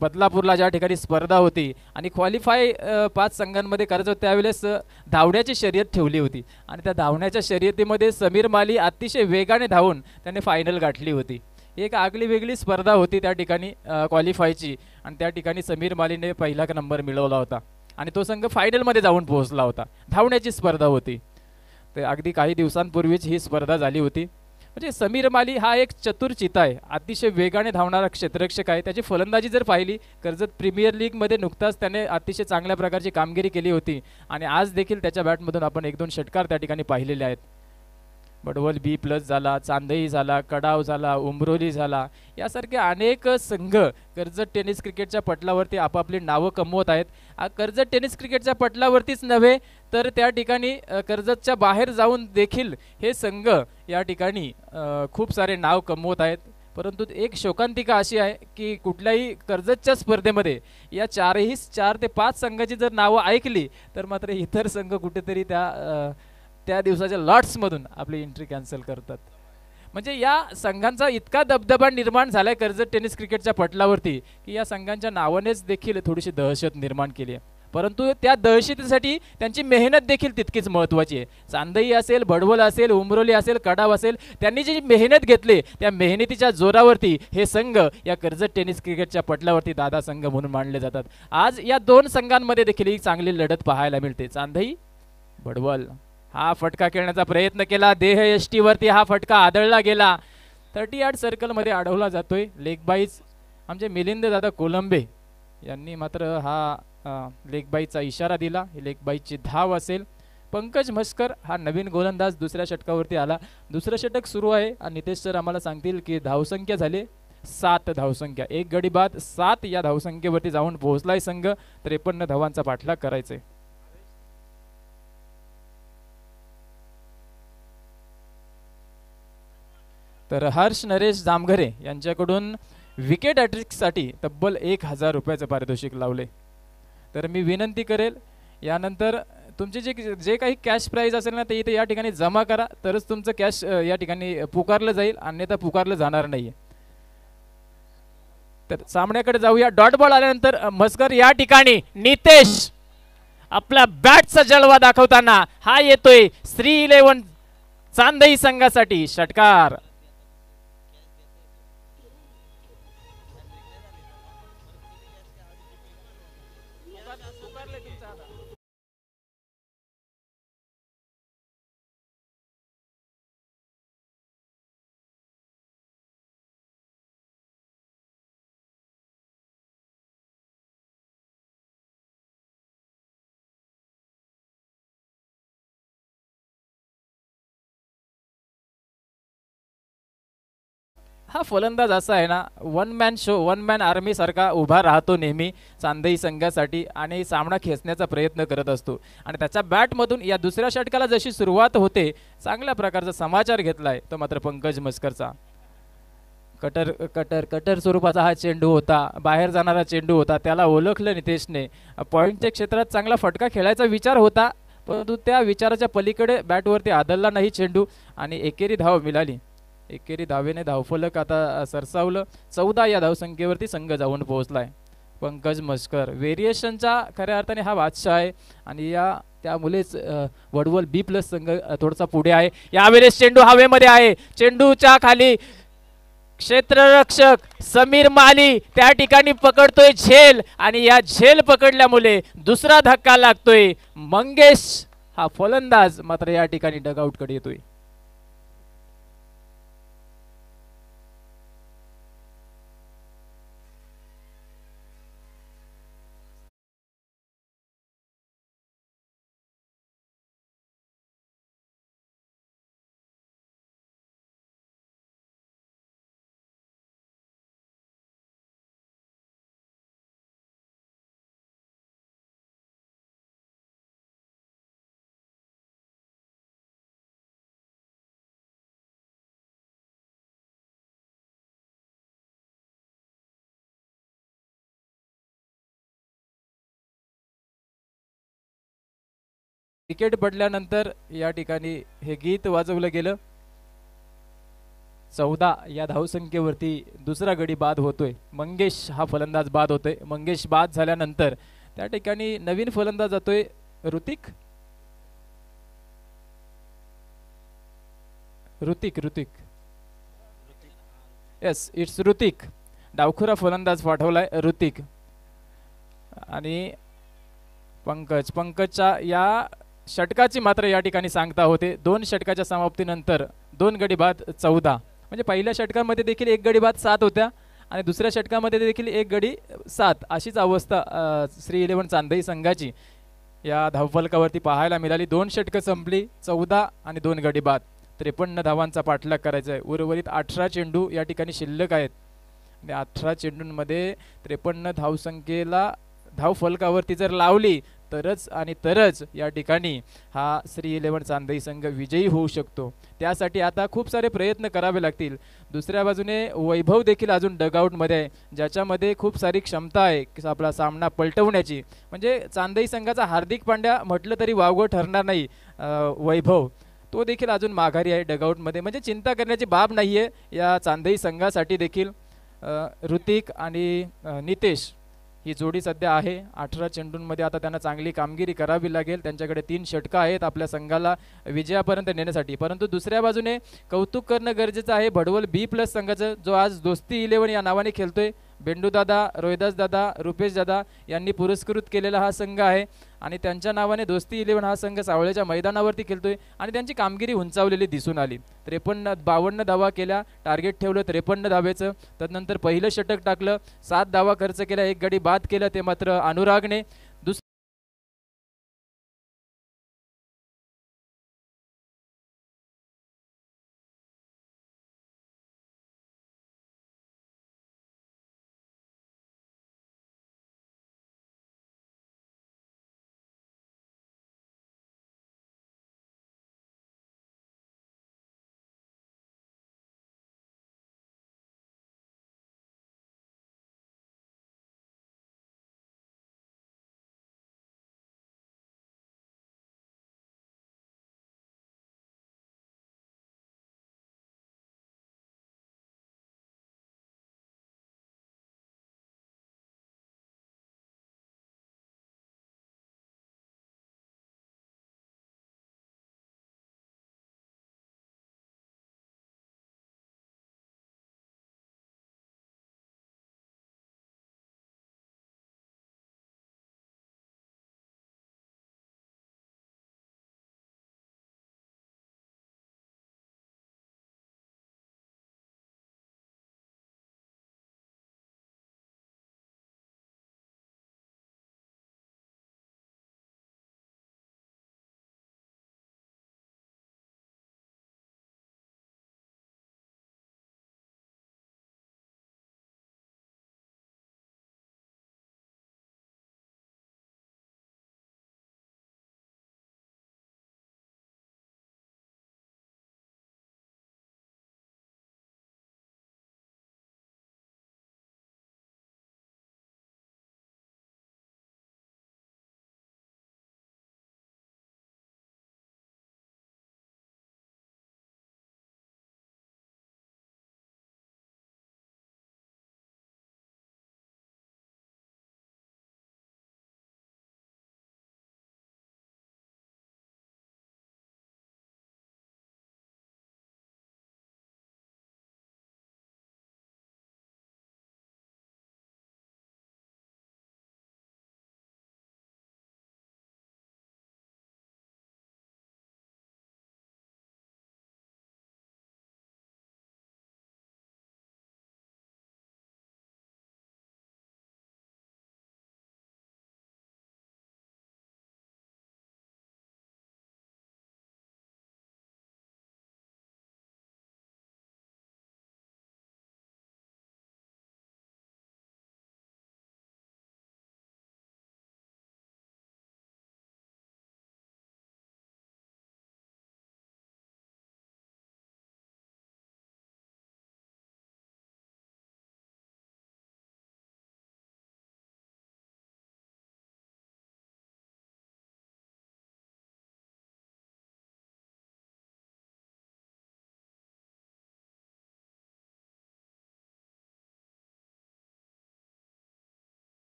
बदलापूरला ज्या ठिकाणी स्पर्धा होती आणि क्वालिफाय 5 संघांमध्ये करायचं होतं, त्यावेळेस धावण्याची शर्यत ठेवली होती आणि त्या धावण्याच्या शर्यतीमध्ये समीर माली अतिशय वेगाने धावून त्याने फायनल गाठली होती. एक आगली वेगळी स्पर्धा होती त्या ठिकाणी क्वालिफायची आणि त्या ठिकाणी समीर मालीने पहिला नंबर मिळवला होता आणि तो संघ फायनलमध्ये जाऊन पोहोचला होता. धावण्याची स्पर्धा होती. तर अगदी काही दिवसांपूर्वीच ही स्पर्धा झाली होती. म्हणजे समीर माली हा एक चतुर चिता आहे, अतिशय वेगाने धावणारा क्षेत्ररक्षक आहे. त्याची फलंदाजी जर पाहिली, कर्जत प्रीमियर लीगमध्ये नुकताच त्याने अतिशय चांगल्या प्रकारची कामगिरी केली होती आणि आज देखील त्याच्या बॅटमधून आपण 1-2 षटकार त्या ठिकाणी पाहिलेले आहेत. बडवल बी प्लस झाला, चांदई झाला, कडाव झाला, उमरोली झाला, यासारखे अनेक संघ कर्जत टेनिस क्रिकेटच्या पटलावरती आपापली नावं कमवत आहेत. कर्जत टेनिस क्रिकेटच्या पटलावरतीच नव्हे तर त्या ठिकाणी कर्जतच्या बाहेर जाऊन देखील हे संघ या ठिकाणी खूप सारे नाव कमवत आहेत. परंतु एक शोकांतिका अशी आहे की कुठल्याही कर्जतच्या स्पर्धेमध्ये या 4 ते 5 संघाची जर नावं ऐकली तर मात्र इतर संघ कुठेतरी त्या दिवसाच्या लॉट्समधून आपली एंट्री कॅन्सल करतात. म्हणजे या संघांचा इतका दबदबा निर्माण झालाय कर्जत टेनिस क्रिकेटच्या पटलावरती की या संघांच्या नावानेच देखील थोडीशी दहशत निर्माण केली आहे. परंतु त्या दहशतीसाठी त्यांची मेहनत देखील तितकीच महत्त्वाची आहे. चांदई असेल, बडवल असेल, उमरोली असेल, कडाव असेल, त्यांनी जी मेहनत घेतली त्या मेहनतीच्या जोरावरती हे संघ या कर्जत टेनिस क्रिकेटच्या पटलावरती दादा संघ म्हणून मानले जातात. आज या 2 संघांमध्ये देखील एक चांगली लढत पाहायला मिळते. चांदई बडवल हा फटका खेळण्याचा प्रयत्न केला, देह यष्टीवरती हा फटका आदळला गेला. 38 सर्कलमध्ये अडवला जातोय. लेग बाईज आमचे मिलिंद दादा कोलंबे यांनी मात्र हा लेग बाईचा इशारा दिला. लेग बाईची धाव असेल. पंकज म्हस्कर हा नवीन गोलंदाज दुसऱ्या षटकावरती आला. दुसरं षटक सुरू आहे आणि नितेश सर आम्हाला सांगतील की धावसंख्या झाली 7 धावसंख्या. एक गडी बाद 7 या धावसंख्येवरती जाऊन पोहोचलाय संघ. 53 धावांचा पाठलाग करायचंय. तर हर्ष नरेश जामघरे यांच्याकडून विकेट हॅट्रिकसाठी तब्बल 1000 रुपयाचं पारितोषिक लावले. तर मी विनंती करेल यानंतर तुमचे जे काही कॅश प्राईज असेल ना ते इथे या ठिकाणी जमा करा, तरच तुमचं कॅश या ठिकाणी पुकारलं जाईल, अन्यथा पुकारलं जाणार नाही. तर सामन्याकडे जाऊया. डॉट बॉल आल्यानंतर म्हस्कर या ठिकाणी नितेश आपला बॅटचा जलवा दाखवताना हा येतोय श्री 11 चांदई संघासाठी. षटकार हा फलंदाज असा आहे ना, one man show, one man army सारखा उभा राहतो नेहमी चांदई संघासाठी आणि सामना खेचण्याचा प्रयत्न करत असतो. आणि त्याच्या बॅटमधून या दुसऱ्या षटकाला जशी सुरुवात होते, चांगल्या प्रकारचा समाचार घेतलाय तो मात्र पंकज मस्करचा. कटर कटर कटर स्वरूपाचा हा चेंडू होता, बाहेर जाणारा चेंडू होता, त्याला ओळखलं नितेशने. पॉईंटच्या क्षेत्रात चांगला फटका खेळायचा विचार होता, परंतु त्या विचाराच्या पलीकडे बॅटवरती आदळला नाही चेंडू आणि एकेरी धाव मिळाली. एकेरी धावेने धावफलक आता सरसावलं. 14 या धावसंख्येवरती संघ जाऊन पोहोचलाय. पंकज मस्कर व्हेरिएशनचा खऱ्या अर्थाने हा बादशाह आहे आणि त्यामुळेच वडवल बी प्लस संघ थोडासा पुढे आहे. यावेळेस चेंडू हवेमध्ये आहे, चेंडूच्या खाली क्षेत्ररक्षक समीर माली त्या ठिकाणी पकडतोय झेल आणि या झेल पकडल्यामुळे दुसरा धक्का लागतोय. मंगेश हा फलंदाज मात्र या ठिकाणी डगआउट कडे येतोय. विकेट पडल्यानंतर या ठिकाणी हे गीत वाजवलं गेलं. 14 या धावसंख्येवरती दुसरा गडी बाद होतोय. मंगेश हा फलंदाज बाद होतोय. मंगेश बाद झाल्यानंतर त्या ठिकाणी नवीन फलंदाज जातोय ऋतिक ऋतिक ऋतिक येस इट्स ऋतिक. डावखुरा फलंदाज पाठवलाय ऋतिक. आणि पंकजच्या या षटकाची मात्र या ठिकाणी सांगता होते. 2 षटकाच्या समाप्तीनंतर 2 गडी बाद 14, म्हणजे पहिल्या षटकामध्ये देखील 1 गडी बाद 7 होत्या आणि दुसऱ्या षटकामध्ये देखील 1 गडी 7 अशीच अवस्था श्री 11 चांदई संघाची या धावफलकावरती पाहायला मिळाली. 2 षटकं संपली, 14 आणि 2 गडी बाद. 53 धावांचा पाठलाग करायचा आहे. उर्वरित 18 चेंडू या ठिकाणी शिल्लक आहेत आणि 18 चेंडूंमध्ये 53 धावसंख्येला धावफलकावरती जर लावली तरच या ठिकाणी हा श्री 11 चांदई संघ विजयी होऊ शकतो. त्यासाठी आता खूप सारे प्रयत्न करावे लागतील. दुसऱ्या बाजूने वैभव देखील अजून डगआउटमध्ये आहे, ज्याच्यामध्ये खूप सारी क्षमता आहे आपला सामना पलटवण्याची. म्हणजे चांदई संघाचा हार्दिक पांड्या म्हटलं तरी वावगं ठरणार नाही. वैभव तो देखील अजून माघारी आहे डगआउटमध्ये, म्हणजे चिंता करण्याची बाब नाही आहे या चांदई संघासाठी देखील. ऋतिक आणि नितेश ही जोडी सध्या आहे. 18 चेंडूंमध्ये आता त्यांना चांगली कामगिरी करावी लागेल. त्यांच्याकडे 3 षटकं आहेत आपल्या संघाला विजयापर्यंत नेण्यासाठी. परंतु दुसऱ्या बाजूने कौतुक करणं गरजेचं आहे भडवल बी प्लस संघाचं, जो आज दोस्ती 11 या नावाने खेळतोय. बेंडूदादा, रोहिदासदादा, रुपेशदादा यांनी पुरस्कृत केलेला हा संघ आहे आणि त्यांच्या नावाने दोस्ती 11 हा संघ सावळेच्या मैदानावरती खेळतोय आणि त्यांची कामगिरी उंचावलेली दिसून आली. 52 धावा केल्या, टार्गेट ठेवलं 53 धावेचं. त्यानंतर पहिलं षटक टाकलं, 7 धावा खर्च केल्या, 1 गडी बाद केलं, ते मात्र अनुरागने.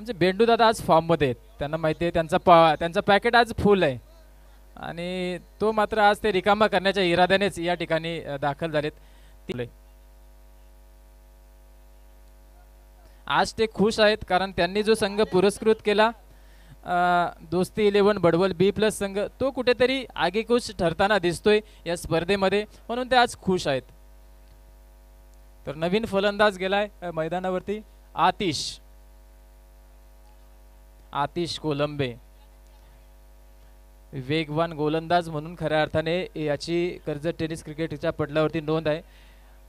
आमचे बेंडू दादा आज फॉर्ममध्ये आहेत, त्यांना माहिती आहे त्यांचा पॅकेट आज फुल आहे आणि तो मात्र आज ते रिकामा करण्याच्या इराद्यानेच या ठिकाणी दाखल झालेत. आज ते खुश आहेत कारण त्यांनी जो संघ पुरस्कृत केला दोस्ती 11 बडवल B+ संघ, तो कुठेतरी आगेकूच ठरताना दिसतोय या स्पर्धेमध्ये, म्हणून ते आज खुश आहेत. तर नवीन फलंदाज गेलाय मैदानावरती आतिश कोलंबे, वेगवान गोलंदाज म्हणून खऱ्या अर्थाने याची कर्जत टेनिस क्रिकेटच्या पटलावरती नोंद आहे.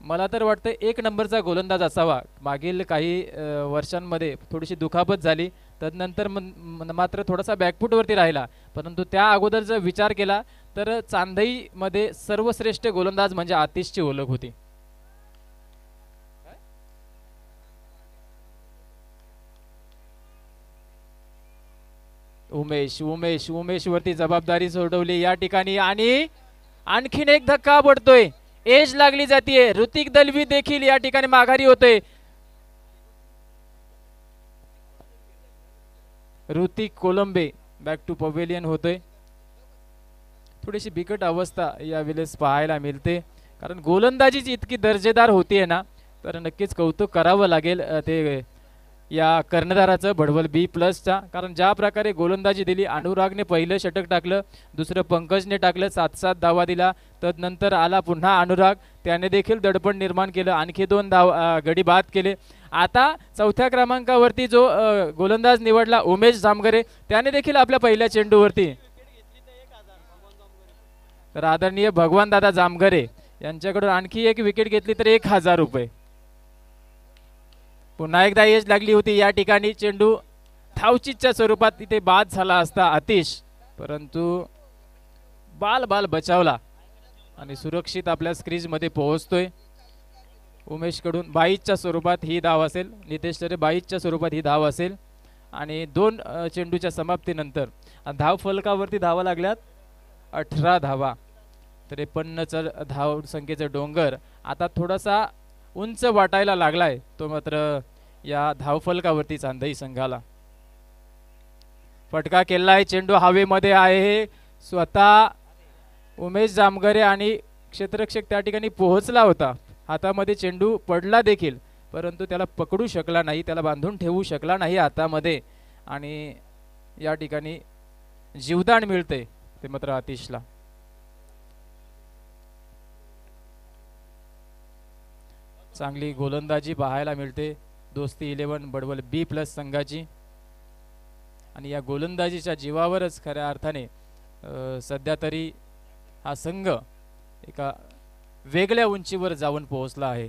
मला तर वाटतं 1 नंबरचा गोलंदाज असावा. मागील काही वर्षांमध्ये थोडीशी दुखापत झाली, तदनंतर मात्र थोडासा बॅकफूटवरती राहिला, परंतु त्या अगोदर जर विचार केला तर चांदईमध्ये सर्वश्रेष्ठ गोलंदाज म्हणजे आतिशची ओळख होती. उमेश वरती जबाबदारी सोडवली या ठिकाणी आणि आणखीन एक धक्का पडतोय, एज लागली जाते. ऋतिक दलवी देखील या ठिकाणी माघारी होते. Hrithik Kolambe back to pavilion होतोय. थोडीशी बिकट अवस्था यावेळेस पाहायला मिळते, कारण गोलंदाजीच इतकी दर्जेदार होतीये ना, तर नक्कीच कौतुक करावं लागेल ते या कर्णधाराचं बडवल B+चा. कारण ज्या प्रकारे गोलंदाजी दिली, अनुरागने पहिलं षटक टाकलं, दुसरं पंकजने टाकलं, 7-7 धावा दिला, तदनंतर आला पुन्हा अनुराग, त्याने देखील दडपण निर्माण केलं, आणखी 2 गडी बाद केले. आता 4थ्या क्रमांकावरती जो गोलंदाज निवडला उमेश जामगरे, त्याने देखील आपल्या पहिल्या चेंडूवरती, तर आदरणीय भगवान दादा जामगरे यांच्याकडून आणखी एक विकेट घेतली तर 1000 रुपये. पुन्हा एकदा एज लागली होती या ठिकाणी, चेंडू धावचीच्या स्वरूपात तिथे बाद झाला असता आतिश, परंतु बाल बचावला आणि सुरक्षित आपल्या क्रीज मध्ये पोहोचतोय. उमेश कडून 22च्या स्वरूपात ही धाव असेल, नितेश तरे 22च्या स्वरूपात ही धाव असेल आणि 2 चेंडूच्या समाप्तीनंतर धाव फलकावरती धावा लागल्यात 18 धावा. 53 धाव संख्येचा डोंगर आता थोडासा उंच वाटायला लागलाय, तो मात्र या धावफलकावरती चांदई संघाला. फटका केलाय, चेंडू हवेमध्ये आहे, स्वतः उमेश जामगरे आणि क्षेत्ररक्षक त्या ठिकाणी पोहोचला होता, हातामध्ये चेंडू पडला देखील, परंतु त्याला पकडू शकला नाही, त्याला बांधून ठेवू शकला नाही हातामध्ये आणि या ठिकाणी जीवदान मिळते ते मात्र आतिशला. चांगली गोलंदाजी पाहायला मिळते दोस्ती 11 बडवल B+ संघाची आणि या गोलंदाजीच्या जीवावरच खऱ्या अर्थाने सध्या तरी हा संघ एका वेगळ्या उंचीवर जाऊन पोहोचला आहे.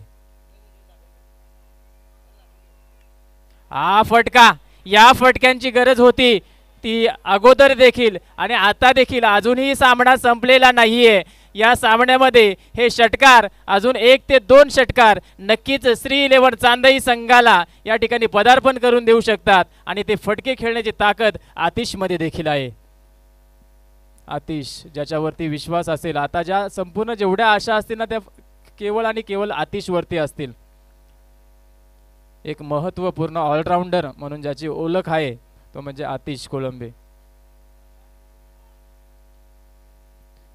हा फटका, या फटक्यांची गरज होती ती अगोदर देखील आणि आता देखील. अजूनही सामना संपलेला नाहीये. या सामन्यामध्ये हे षटकार, अजून 1 ते 2 षटकार नक्कीच श्री 11 चांदई संघाला या ठिकाणी पदार्पण करून देऊ शकतात आणि ते फटके खेळण्याची ताकद आतिश मध्ये देखील आहे. आतिश ज्याच्यावरती विश्वास असेल, आता ज्या संपूर्ण जेवढ्या आशा असतील ना त्या केवळ आणि केवळ आतिश वरती असतील. एक महत्त्वपूर्ण ऑलराऊंडर म्हणून ज्याची ओळख आहे तो म्हणजे आतिश कोलंबे.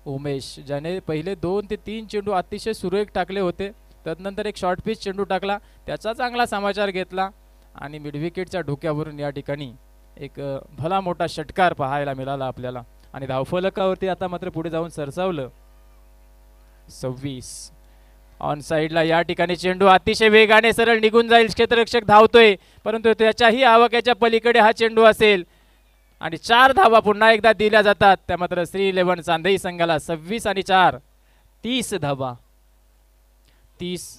उमेश ज्याने पहिले 2 ते 3 चेंडू अतिशय सुरेख टाकले होते, तदनंतर एक शॉर्ट पिच चेंडू टाकला, त्याचा चांगला समाचार घेतला आणि मिडविकेटच्या डोक्यावरून या ठिकाणी एक भला मोठा षटकार पाहायला मिळाला आपल्याला आणि धावफलकावरती आता मात्र पुढे जाऊन सरसावलं. 26 ऑन साइडला या ठिकाणी चेंडू अतिशय वेगाने सरळ निघून जाईल, क्षेत्ररक्षक धावतोय, परंतु त्याच्याही आवाक्याच्या पलीकडे हा चेंडू असेल आणि 4 धावा पुन्हा एकदा दिल्या जातात. त्या मात्र श्री 11 चांदई संघाला 26 आणि 4 30 धावा. 30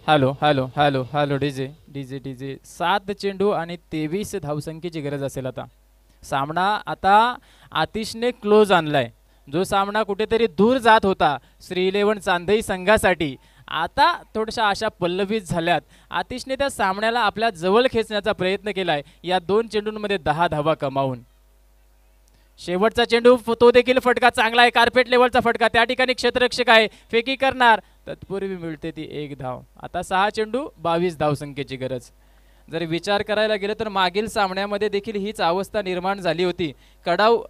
hello hello hello hello DJ DJ DJ 7 चेंडू आणि 23 धावसंख्येची गरज असेल आता. सामना आता आतिशने क्लोज आणलाय. जो सामना कुठेतरी दूर जात होता श्री 11 चांदई संघासाठी, आता थोड्याशा आशा पल्लवित झाल्यात. आतिशने त्या सामन्याला आपल्या जवळ खेचण्याचा प्रयत्न केलाय या 2 चेंडूंमध्ये 10 धावा कमावून. शेवटचा चेंडू तो देखील फटका चांगला आहे, कार्पेट लेवलचा फटका. त्या ठिकाणी क्षेत्ररक्षक आहे, फेकी करणार, तत्पूर्वी मिळते ती 1 धाव. आता 6 चेंडू 22 धावसंख्येची गरज. जर विचार करायला गेलं तर मागील सामन्यामध्ये देखील हीच अवस्था निर्माण झाली होती. कडाव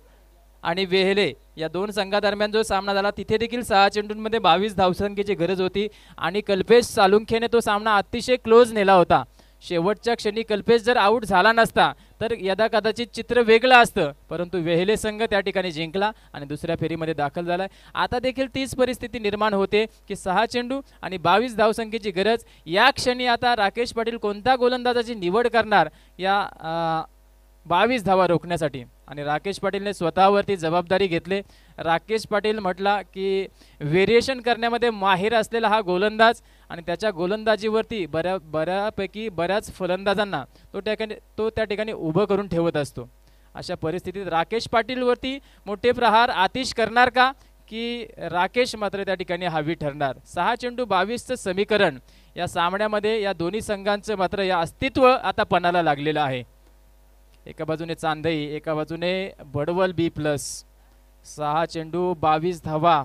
आणि वेहेले या 2 संघादरम्यान जो सामना झाला तिथे देखील 6 चेंडूंमध्ये 22 धावसंख्येची गरज होती आणि कल्पेश सालुंखेने तो सामना अतिशय क्लोज नेला होता. शेवटच्या क्षणी कल्पेश जर आऊट झाला नसता तर यदा कदाचित चित्र वेगळं असतं, परंतु वेहेले संघ त्या ठिकाणी जिंकला आणि दुसऱ्या फेरीमध्ये दाखल झालाय. आता देखील तीच परिस्थिती निर्माण होते की 6 चेंडू आणि 22 धावसंख्येची गरज. या क्षणी आता राकेश पाटील कोणत्या गोलंदाजाची निवड करणार या 22 धावा रोखण्यासाठी, आणि राकेश पाटीलने स्वतःवरती जबाबदारी घेतले. राकेश पाटील म्हटला की व्हेरिएशन करण्यामध्ये माहिर असलेला हा गोलंदाज आणि त्याच्या गोलंदाजीवरती बऱ्यापैकी बऱ्याच फलंदाजांना तो त्या ठिकाणी उभं करून ठेवत असतो. अशा परिस्थितीत राकेश पाटीलवरती मोठे प्रहार आतिश करणार का की राकेश मात्र त्या ठिकाणी हवी ठरणार. 6 चेंडू 22चं समीकरण या सामन्यामध्ये या दोन्ही संघांचं मात्र या अस्तित्व आता पणाला लागलेलं आहे. एका बाजूने चांदई, एका बाजूने भडवल B+. 6 चेंडू 22 धावा.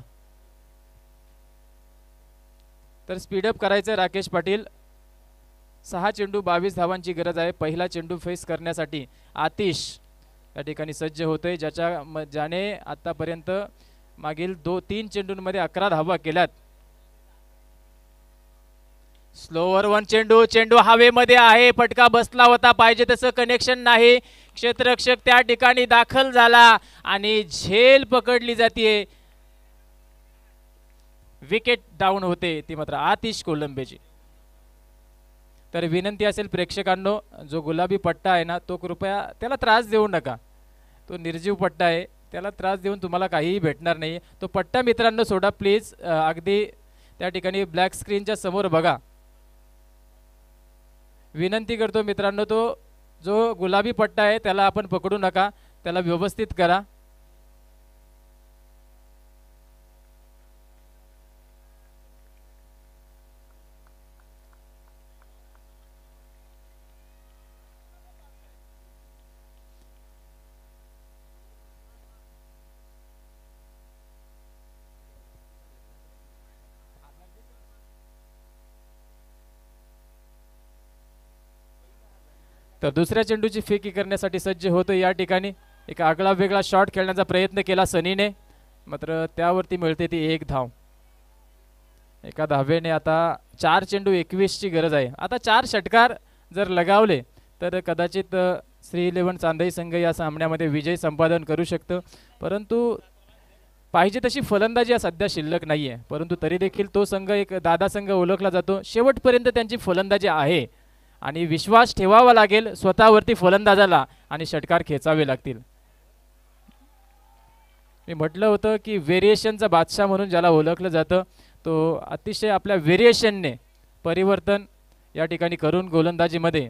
तर स्पीडअप करायचं राकेश पाटील. 6 चेंडू 22 धावांची गरज आहे. पहिला चेंडू फेस करण्यासाठी आतिश या ठिकाणी सज्ज होतोय, ज्याने आतापर्यंत मागील 3 चेंडूंमध्ये 11 धावा केल्यात. स्लोवर 1 चेंडू हवेमध्ये आहे, फटका बसला होता, पाहिजे तसं कनेक्शन नाही. क्षेत्ररक्षक त्या ठिकाणी दाखल झाला आणि झेल पकडली जाते. विकेट डाऊन होते ती मात्र आतिश कोलंबेची. तर विनंती असेल प्रेक्षकांनो, जो गुलाबी पट्टा आहे ना तो कृपया त्याला त्रास देऊ नका. तो निर्जीव पट्टा आहे, त्याला त्रास देऊन तुम्हाला काहीही भेटणार नाही. तो पट्टा मित्रांनो सोडा प्लीज. अगदी त्या ठिकाणी ब्लॅक स्क्रीनच्या समोर बघा. विनंती करतो मित्रांनो, तो जो गुलाबी पट्टा आहे त्याला आपण पकडू नका, त्याला व्यवस्थित करा. तर दुसऱ्या चेंडूची फेकी करण्यासाठी सज्ज होतो. या ठिकाणी एक आगळा वेगळा शॉट खेळण्याचा प्रयत्न केला सनीने, मात्र त्यावरती मिळते ती 1 धाव. एका धावेने आता 4 चेंडू 21 ची गरज आहे. आता 4 षटकार जर लगावले तर कदाचित श्री 11 चांदई संघ या सामन्यामध्ये विजय संपादन करू शकतं, परंतु पाहिजे तशी फलंदाजी या सध्या शिल्लक नाही आहे. परंतु तरी देखील तो संघ एक दादा संघ ओळखला जातो. शेवटपर्यंत त्यांची फलंदाजी आहे आणि विश्वास ठेवावा लागेल स्वतःवरती फलंदाजाला आणि षटकार खेचावे लागतील. मी म्हटलं होतं की व्हेरिएशनचा बादशाह म्हणून ज्याला ओळखलं जातं, तो अतिशय आपल्या व्हेरिएशनने परिवर्तन या ठिकाणी करून गोलंदाजीमध्ये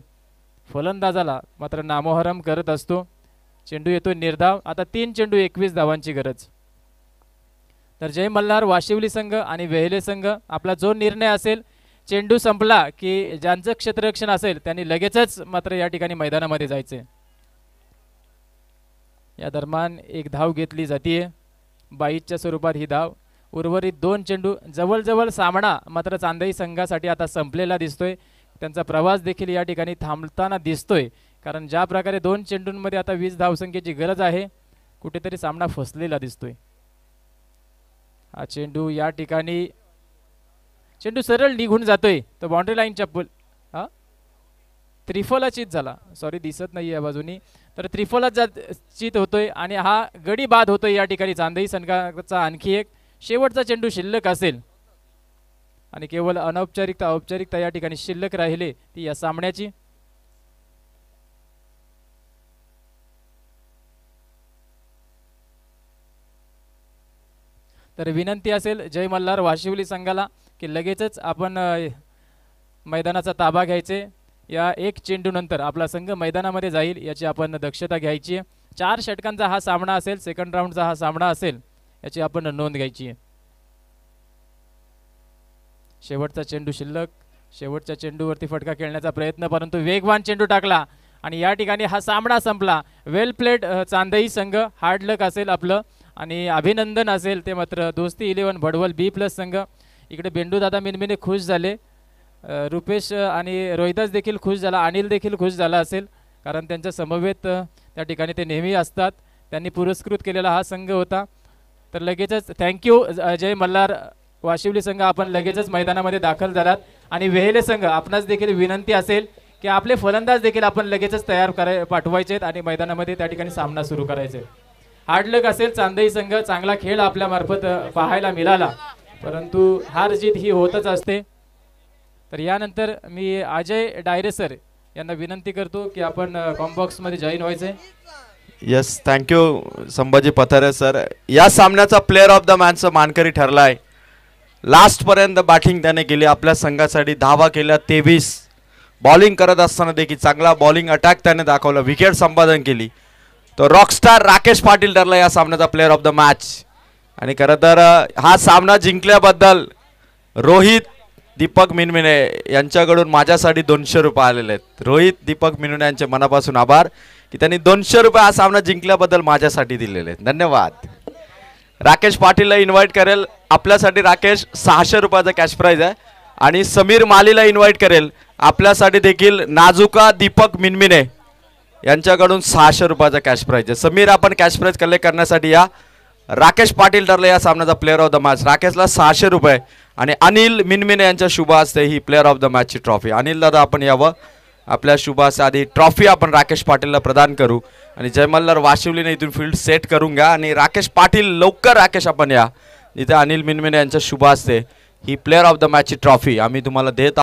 फलंदाजाला मात्र नामोहरम करत असतो. चेंडू येतो निर्धाव. आता 3 चेंडू 21 धावांची गरज. तर जय मल्हार वाशिवली संघ आणि वेहेले संघ, आपला जो निर्णय असेल, चेंडू संपला की ज्यांचं क्षेत्ररक्षण असेल त्यांनी लगेचच मात्र या ठिकाणी मैदानामध्ये जायचे. या दरम्यान 1 धाव घेतली जाते 22च्या स्वरूपात ही धाव. उर्वरित 2 चेंडू. जवळजवळ सामना मात्र चांदई संघासाठी आता संपलेला दिसतोय. त्यांचा प्रवास देखील या ठिकाणी थांबताना दिसतोय, कारण ज्या प्रकारे 2 चेंडूंमध्ये आता 20 धावसंख्येची गरज आहे, कुठेतरी सामना फसलेला दिसतोय. हा चेंडू या ठिकाणी चेंडू सरळ निघून जातोय. तो बाउंड्री लाईनच्या त्रिफला चित झाला, सॉरी दिसत नाही या बाजूनी, तर त्रिफला चित होतोय आणि हा गडी बाद होतोय या ठिकाणी चांदई संघाचा. आणखी एक शेवटचा चेंडू शिल्लक असेल आणि केवळ औपचारिकता या ठिकाणी शिल्लक राहिले ती या सामन्याची. तर विनंती असेल जय मल्हार वाशिवली संघाला की लगेचच आपण मैदानाचा ताबा घ्यायचे. या एक चेंडूनंतर आपला संघ मैदानामध्ये जाईल याची आपण दक्षता घ्यायची आहे. 4 षटकांचा हा सामना असेल, सेकंड राऊंडचा हा सामना असेल, याची आपण नोंद घ्यायची आहे. शेवटचा चेंडू शिल्लक. शेवटच्या चेंडूवरती फटका खेळण्याचा प्रयत्न, परंतु वेगवान चेंडू टाकला आणि या ठिकाणी हा सामना संपला. वेल प्लेड चांदई संघ. हार्ड लक असेल आपलं आणि अभिनंदन असेल ते मात्र दोस्ती 11 भडवल B+ संघ. इकडे बेंडू दादा मिनमिने खुश झाले. रुपेश आणि रोहिदास देखील खुश झाला. अनिल देखील खुश झाला असेल, कारण त्यांच्या समवेत त्या ठिकाणी ते नेहमी असतात. त्यांनी पुरस्कृत केलेला हा संघ होता. तर लगेचच थँक्यू अजय मल्हार वाशिवली संघ, आपण लगेचच मैदानामध्ये दाखल झालात. आणि वेहेले संघ, आपणास देखील विनंती असेल की आपले फलंदाज देखील आपण लगेचच तयार पाठवायचे आणि मैदानामध्ये त्या ठिकाणी सामना सुरू करायचे. हार्डलक असेल चांदई संघ, चांगला खेळ आपल्या मार्फत पाहायला मिळाला, परंतु हार जीत ही होतच असते. तर यानंतर मी अजय डायरे सर यांना विनंती करतो की आपण कॉम्बॉक्समध्ये जॉईन व्हायचे. Yes, thank you Sambhaji Pathare sir. या सामन्याचा प्लेअर ऑफ द मॅचचा मानकरी ठरलाय. लास्टपर्यंत बॅटिंग त्याने केली, आपल्या संघासाठी धावा केल्या 23. बॉलिंग करत असताना देखील चांगला बॉलिंग अटॅक त्याने दाखवला, विकेट संपादन केली. तो रॉकस्टार राकेश पाटील ठरला या सामन्याचा प्लेअर ऑफ द मॅच. आणि खरं तर हा सामना जिंकल्याबद्दल रोहित दीपक मिनमिने यांच्याकडून माझ्यासाठी 200 रुपये आलेले आहेत. रोहित दीपक मिनमिने यांचे मनापासून आभार की त्यांनी 200 रुपये हा सामना जिंकल्याबद्दल माझ्यासाठी दिलेले आहेत. धन्यवाद. राकेश पाटीलला इन्व्हाइट करेल आपल्यासाठी. राकेश 600 रुपयाचा कॅश प्राइज आहे. आणि समीर मालीला इन्व्हाइट करेल आपल्यासाठी देखील. नाजुका दीपक मिनमिने यांच्याकडून 600 रुपयाचा कॅश प्राइज आहे. समीर, आपण कॅश प्राइज कलेक्ट करण्यासाठी या. राकेश पाटील ठरले या सामन्याचा प्लेअर ऑफ द मॅच. राकेशला 600 रुपये आणि अनिल मिनमिने यांच्या शुभ हस्ते ही प्लेअर ऑफ द मॅचची ट्रॉफी. अनिल दादा, आपण यावं. आपल्या शुभ हस्ते आधी ट्रॉफी आपण राकेश पाटीलला प्रदान करू. आणि जयमल्लार वाशिवलीने इथून फील्ड सेट करून घ्या. आणि राकेश पाटील लवकर, राकेश आपण या. इथे अनिल मिनमिने यांच्या शुभ हस्ते ही प्लेअर ऑफ द मॅचची ट्रॉफी आम्ही तुम्हाला देत